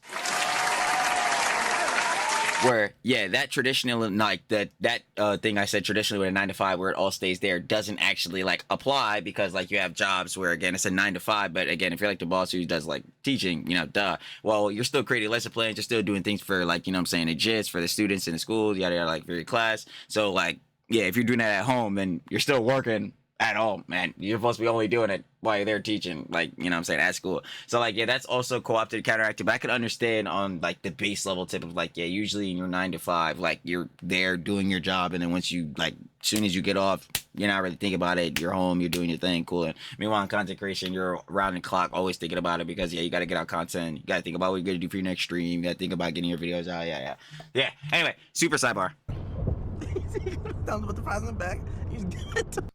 Where, yeah, that traditional, like that thing I said traditionally with a 9 to 5 where it all stays there doesn't actually like apply, because like you have jobs where again it's a 9 to 5, but again if you're like the boss who does like teaching, you know, well, you're still creating lesson plans, you're still doing things for like, you know what I'm saying, the gist for the students in the schools, yada yada, like for your class. So like, yeah, if you're doing that at home, then you're still working at home, man. You're supposed to be only doing it while you're there teaching, like, you know what I'm saying, at school. So like, yeah, that's also co-opted, counteracted. But I can understand on like the base level tip of like, yeah, usually in your 9 to 5, like you're there doing your job, and then once you like, as soon as you get off, you're not really thinking about it. You're home, you're doing your thing, cool. And meanwhile, in content creation, you're around the clock, always thinking about it, because yeah, you got to get out content. You got to think about what you're gonna do for your next stream. You got to think about getting your videos out. Yeah. Anyway, super sidebar. Down with the fries in the back.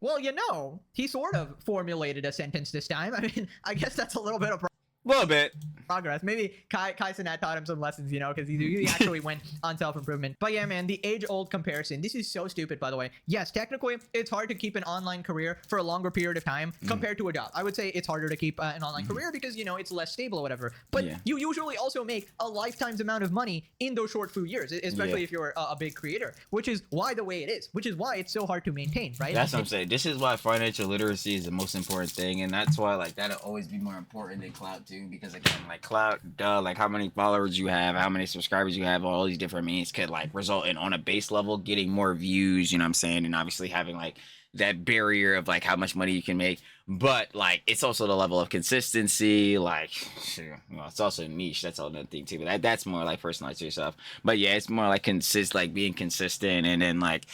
Well, you know, he sort of formulated a sentence this time. I mean, I guess that's a little bit of little bit. progress. Maybe Kaisen had taught him some lessons, you know, because he actually went on self-improvement. But yeah, man, the age-old comparison. This is so stupid, by the way. Yes, technically, it's hard to keep an online career for a longer period of time compared to a job. I would say it's harder to keep an online career because, you know, it's less stable or whatever. But you usually also make a lifetime's amount of money in those short few years, especially if you're a big creator, which is why the way it is, which is why it's so hard to maintain, right? That's what I'm saying. This is why financial literacy is the most important thing, and that's why like that'll always be more important than clout too, because again, like clout, like how many followers you have, how many subscribers you have, all these different means could like result in on a base level getting more views, you know what I'm saying, and obviously having like that barrier of like how much money you can make. But like it's also the level of consistency, like sure, you know, it's also niche, that's all another thing too, but that's more like personalized to yourself. But yeah, it's more like like being consistent, and then like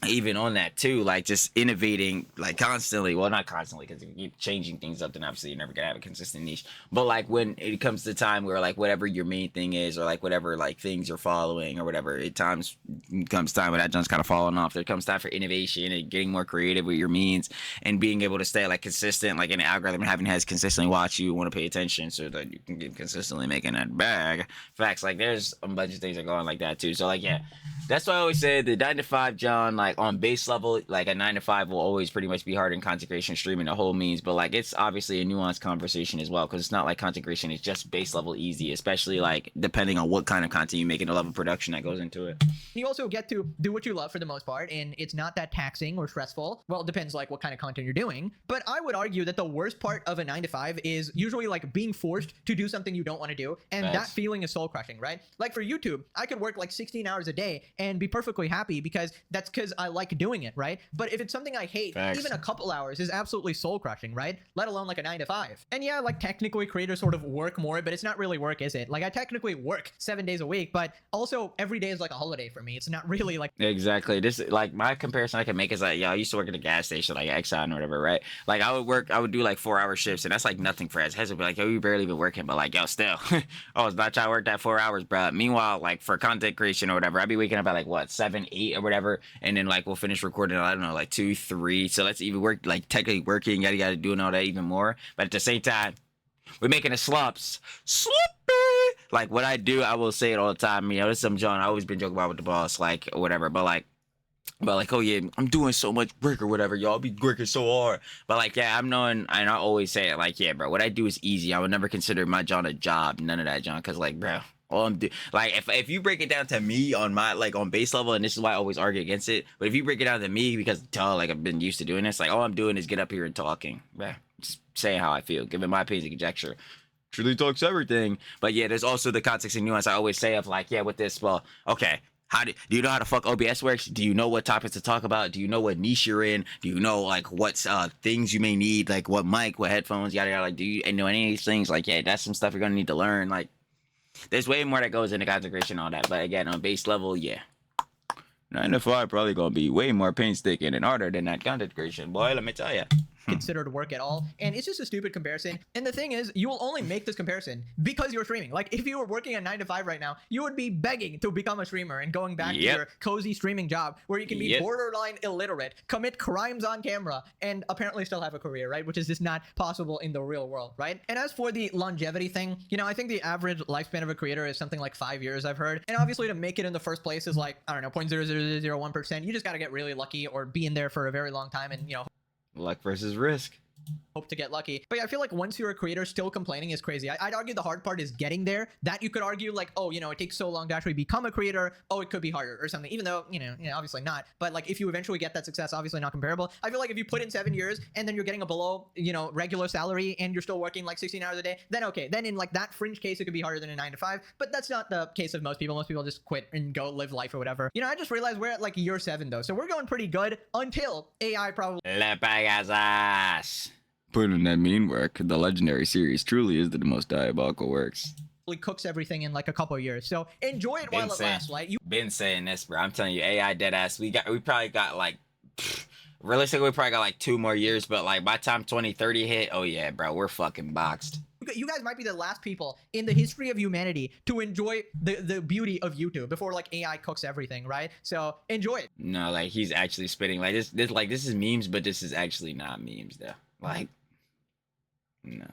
even on that too, like just innovating like constantly. Well, not constantly, because if you keep changing things up, then obviously you're never gonna have a consistent niche. But like when it comes to time where like whatever your main thing is, or like whatever like things you're following or whatever, it comes time where that jump's kind of falling off. There comes time for innovation and getting more creative with your means, and being able to stay like consistent, like an algorithm, having has consistently watch you, want to pay attention, so that you can get consistently making that bag. Facts, like there's a bunch of things that go on like that too. So like yeah, that's why I always say the 9 to 5, John, like on base level, like a 9 to 5 will always pretty much be hard in content creation, streaming, the whole means. But like it's obviously a nuanced conversation as well, because it's not like content creation is just base level easy, especially like depending on what kind of content you make and the level of production that goes into it. You also get to do what you love for the most part, and it's not that taxing or stressful. Well, it depends like what kind of content you're doing. But I would argue that the worst part of a 9 to 5 is usually like being forced to do something you don't want to do, and that feeling is soul crushing, right? Like for YouTube, I could work like 16 hours a day and be perfectly happy because I like doing it, right? But if it's something I hate, even a couple hours is absolutely soul crushing, right? Let alone like a 9 to 5. And yeah, like technically creators sort of work more, but it's not really work, is it? Like I technically work 7 days a week, but also every day is like a holiday for me. It's not really like exactly. This like my comparison I can make is like, yeah, I used to work at a gas station like Exxon or whatever, right? Like I would do like 4-hour shifts, and that's like nothing for us. Heads would be like, yo, you barely even working, but like, yo, still, I was not trying to work that 4 hours, bro. Meanwhile, like for content creation or whatever, I'd be waking up at like what 7, 8 or whatever, and then like we'll finish recording, I don't know, like 2, 3. So let's even work like technically working, gotta doing all that even more. But at the same time, we're making a sloppy. Like what I do, I will say it all the time. You know, this is some John I always been joking about with the boss, like or whatever. But like, oh yeah, I'm doing so much work or whatever. Y'all be working so hard. But like, yeah, I'm knowing, and I always say it like, yeah, bro, what I do is easy. I would never consider my John a job. None of that, John. Cause like, bro, all I'm doing, like, if you break it down to me on my, like, on base level, and this is why I always argue against it, but if you break it down to me, because, duh, like, I've been used to doing this, like, all I'm doing is get up here and talking, bruh, just saying how I feel, giving my opinions and conjecture. Truly talks everything. But yeah, there's also the context and nuance I always say of, like, yeah, with this, well, okay, do you know how the fuck OBS works? Do you know what topics to talk about? Do you know what niche you're in? Do you know like what things you may need, like what mic, what headphones, yada yada? Like, do you know any of these things? Like, yeah, that's some stuff you're gonna need to learn. Like, there's way more that goes into content creation and all that. But again, on base level, yeah, 9 to 5 probably gonna be way more painstaking and harder than that content creation, boy. Let me tell you. Considered work at all, and it's just a stupid comparison. And the thing is, you will only make this comparison because you're streaming. Like if you were working a 9 to 5 right now, you would be begging to become a streamer and going back to your cozy streaming job where you can be borderline illiterate, commit crimes on camera, and apparently still have a career, right? Which is just not possible in the real world, right? And as for the longevity thing, you know, I think the average lifespan of a creator is something like 5 years, I've heard. And obviously to make it in the first place is like, I don't know, 0.0001%. You just got to get really lucky or be in there for a very long time and, you know, luck versus risk. Hope to get lucky. But yeah, I feel like once you're a creator, still complaining is crazy. I'd argue the hard part is getting there. That you could argue like, oh, you know, it takes so long to actually become a creator. Oh, it could be harder or something, even though, you know, obviously not. But like if you eventually get that success, obviously not comparable. I feel like if you put in 7 years and then you're getting a below, you know, regular salary and you're still working like 16 hours a day, then okay. Then in like that fringe case, it could be harder than a 9 to 5. But that's not the case of most people. Most people just quit and go live life or whatever. You know, I just realized we're at like year 7 though. So we're going pretty good until AI probably. Le pagas. Put in that mean work. The legendary series truly is the most diabolical works. Cooks everything in like a couple of years, so enjoy it while it lasts, right? You been saying this, bro. I'm telling you, AI dead ass. We probably got like, realistically, we probably got like 2 more years, but like by the time 2030 hit, oh yeah, bro, we're fucking boxed. You guys might be the last people in the history of humanity to enjoy the beauty of YouTube before like AI cooks everything, right? So enjoy it. No, like he's actually spitting like this is memes, but this is actually not memes though. Like, no.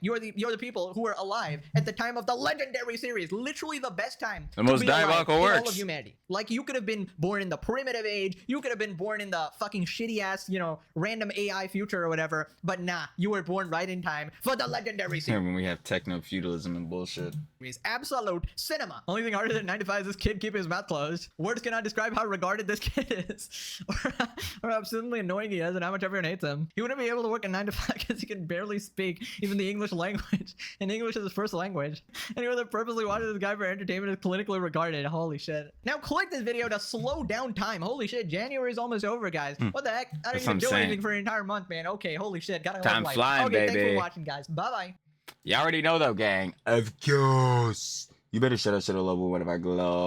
You're the people who were alive at the time of the legendary series. Literally the best time. The most to be alive diabolical in all works. of humanity. Like, you could have been born in the primitive age. You could have been born in the fucking shitty ass, you know, random AI future or whatever. But nah, you were born right in time for the legendary series. When we have techno feudalism and bullshit. Absolute cinema. Only thing harder than 9 to 5 is this kid keeping his mouth closed. Words cannot describe how regarded this kid is, or how absolutely annoying he is, and how much everyone hates him. He wouldn't be able to work a 9 to 5 because he can barely speak even the English language, and English is his first language. Anyone that purposely watches this guy for entertainment is politically regarded. Holy shit. Now click this video to slow down time. Holy shit, January is almost over, guys. What the heck? I didn't even do anything for an entire month, man. Okay, holy shit. Gotta Time life. flying, okay, baby. thanks for watching, guys. Bye-bye. You already know though, gang. Of course. You better shut up, love with one of our glorious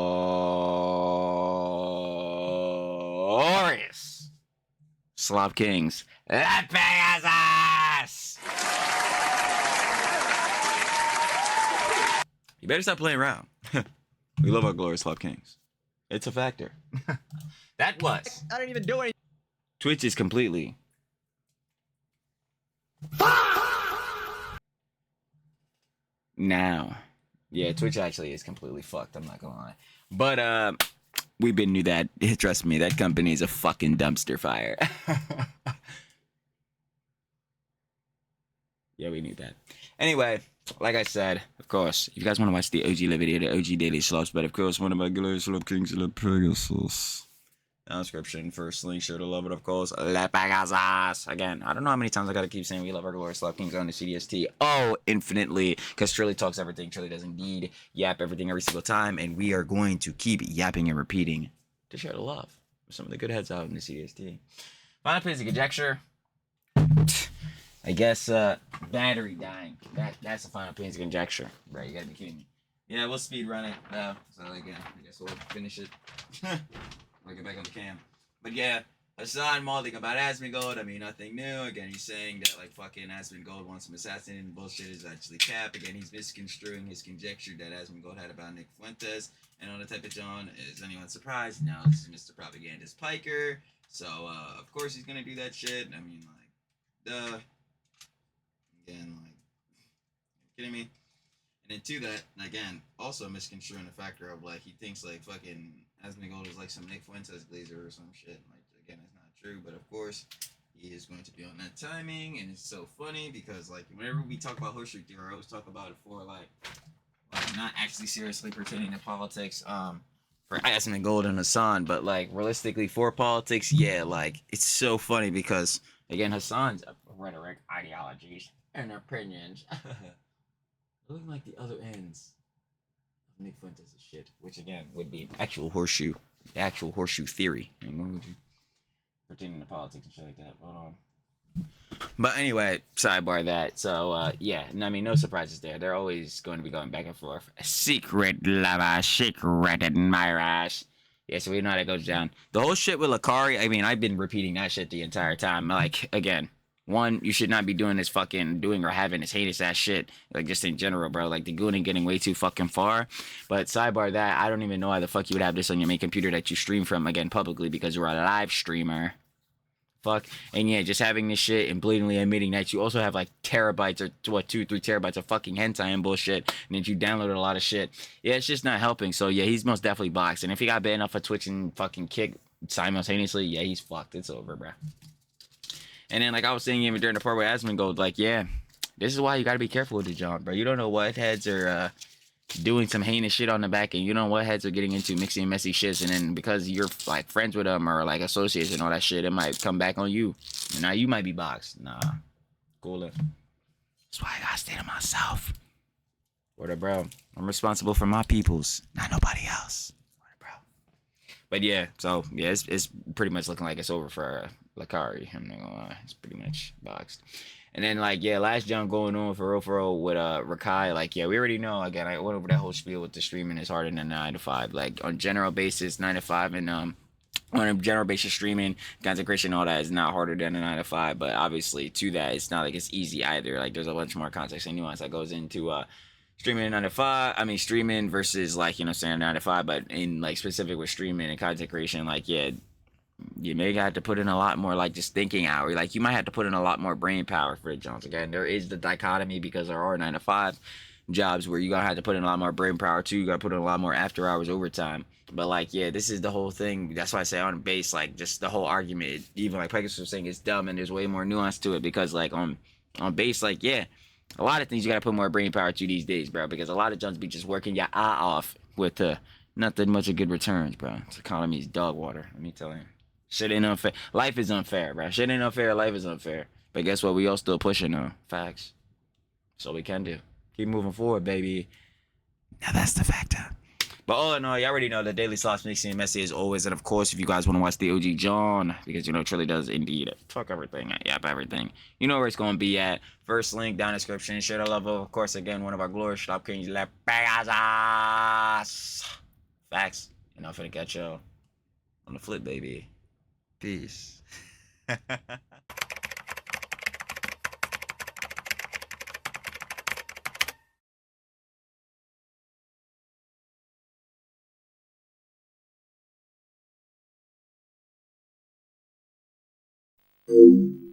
slop kings. La Pegasus! You better stop playing around. We love our glorious slop kings. It's a factor. That was. I didn't even do anything. Twitch is completely. Now. Yeah, Twitch actually is completely fucked, I'm not gonna lie. But we've been knew that. Trust me, that company is a fucking dumpster fire. Yeah, we knew that. Anyway, like I said, of course, if you guys want to watch the OG live video, the OG daily slops, but of course, one of my glorious slop kings, La Pegasus. Down description, first link, sure to love it, of course. La Pegasus. Again, I don't know how many times I gotta keep saying we love our glorious slop kings on the CDST. Oh, infinitely, because Trilly talks everything. Trilly does indeed yap everything every single time, and we are going to keep yapping and repeating to share the love with some of the good heads out in the CDST. Final piece of conjecture. I guess battery dying. That's the final piece of conjecture. Right, you gotta be kidding me. Yeah, we'll speed run it. So again, I guess we'll finish it. I'll get back on the cam. But yeah, Hasan Malding about Asmongold. I mean, nothing new. Again, he's saying that, like, fucking Asmongold wants him assassinated and bullshit is actually cap. Again, he's misconstruing his conjecture that Asmongold had about Nick Fuentes. And on the type of John, is anyone surprised? No, this is Mr. Propagandist Piker. So, of course he's gonna do that shit. I mean, like, duh. Again, like, kidding me? And then to that, again, also misconstruing the factor of, like, he thinks, like, fucking Asmongold is like some Nick Fuentes glazer or some shit. Like, again, it's not true, but of course, he is going to be on that timing, and it's so funny because, like, whenever we talk about horseshoe theory, I always talk about it for, like not actually seriously pertaining to politics, for Asmongold and Hasan, but, like, realistically for politics, yeah, like, it's so funny because, again, Hasan's rhetoric, ideologies, and opinions looking like the other ends of Nick Fuentes' shit, which again would be actual horseshoe theory. And what would you pertaining to politics and shit like that? Hold on. But anyway, sidebar that. So yeah, I mean, no surprises there. They're always going to be going back and forth. Secret lover, secret admirers. Yeah, so we know how that goes down. The whole shit with Lacari, I mean, I've been repeating that shit the entire time. Like, again, one, you should not be doing this fucking, doing or having this heinous ass shit, like, just in general, bro. Like, the gooning getting way too fucking far. But sidebar that, I don't even know why the fuck you would have this on your main computer that you stream from, again, publicly, because you're a live streamer. Fuck. And yeah, just having this shit and blatantly admitting that you also have, like, terabytes or, 2-3 terabytes of fucking hentai and bullshit, and that you downloaded a lot of shit. Yeah, it's just not helping. So yeah, he's most definitely boxed. And if he got banned off of Twitch and fucking Kick simultaneously, yeah, he's fucked. It's over, bro. And then, like I was saying even during the part where Asmongold, like, yeah, this is why you gotta be careful with the John, bro. You don't know what heads are doing some heinous shit on the back end. You don't know what heads are getting into mixing messy shits, and then because you're, like, friends with them or, like, associates and all that shit, it might come back on you. And now you might be boxed. Nah. Cooler. That's why I gotta stay to myself. What up, bro? I'm responsible for my peoples, not nobody else. What up, bro? But yeah, so yeah, it's pretty much looking like it's over for Lacari. I'm not gonna lie, it's pretty much boxed. And then, like, yeah, last jump going on for real with Rakai, like, yeah, we already know. Again, I went over that whole spiel with the streaming is harder than 9 to 5. Like, on general basis, 9 to 5, and on a general basis, streaming, content creation, all that is not harder than a 9 to 5. But obviously, to that, it's not like it's easy either. Like, there's a bunch more context and nuance that goes into streaming 9 to 5. I mean, streaming versus, like, you know, saying 9 to 5. But in, like, specific with streaming and content creation, like, yeah, you may have to put in a lot more like just thinking hour. Like you might have to put in a lot more brain power for the Jones. Again, there is the dichotomy because there are 9 to 5 jobs where you gotta have to put in a lot more brain power too. You gotta put in a lot more after hours overtime. But like, yeah, this is the whole thing. That's why I say on base, like just the whole argument, even like Pegasus was saying, it's dumb and there's way more nuance to it because like on base, like yeah, a lot of things you gotta put more brain power to these days, bro. Because a lot of Jones be just working your eye off with nothing much of good returns, bro. This economy is dog water. Let me tell you. Shit ain't unfair. Life is unfair, bro. Shit ain't unfair. Life is unfair. But guess what? We all still pushing though. Facts. So we can do. Keep moving forward, baby. Now that's the factor. But all in all, you already know the Daily Slots mixing messy as always. And of course, if you guys want to watch the OG John, because you know Trilly does indeed fuck everything. Yep, everything. You know where it's gonna be at. First link down in the description. Share the love of course, again, one of our glorious shop kings, La Pegasus. Facts. And I'm finna catch y'all on the flip, baby. Peace. Thank you.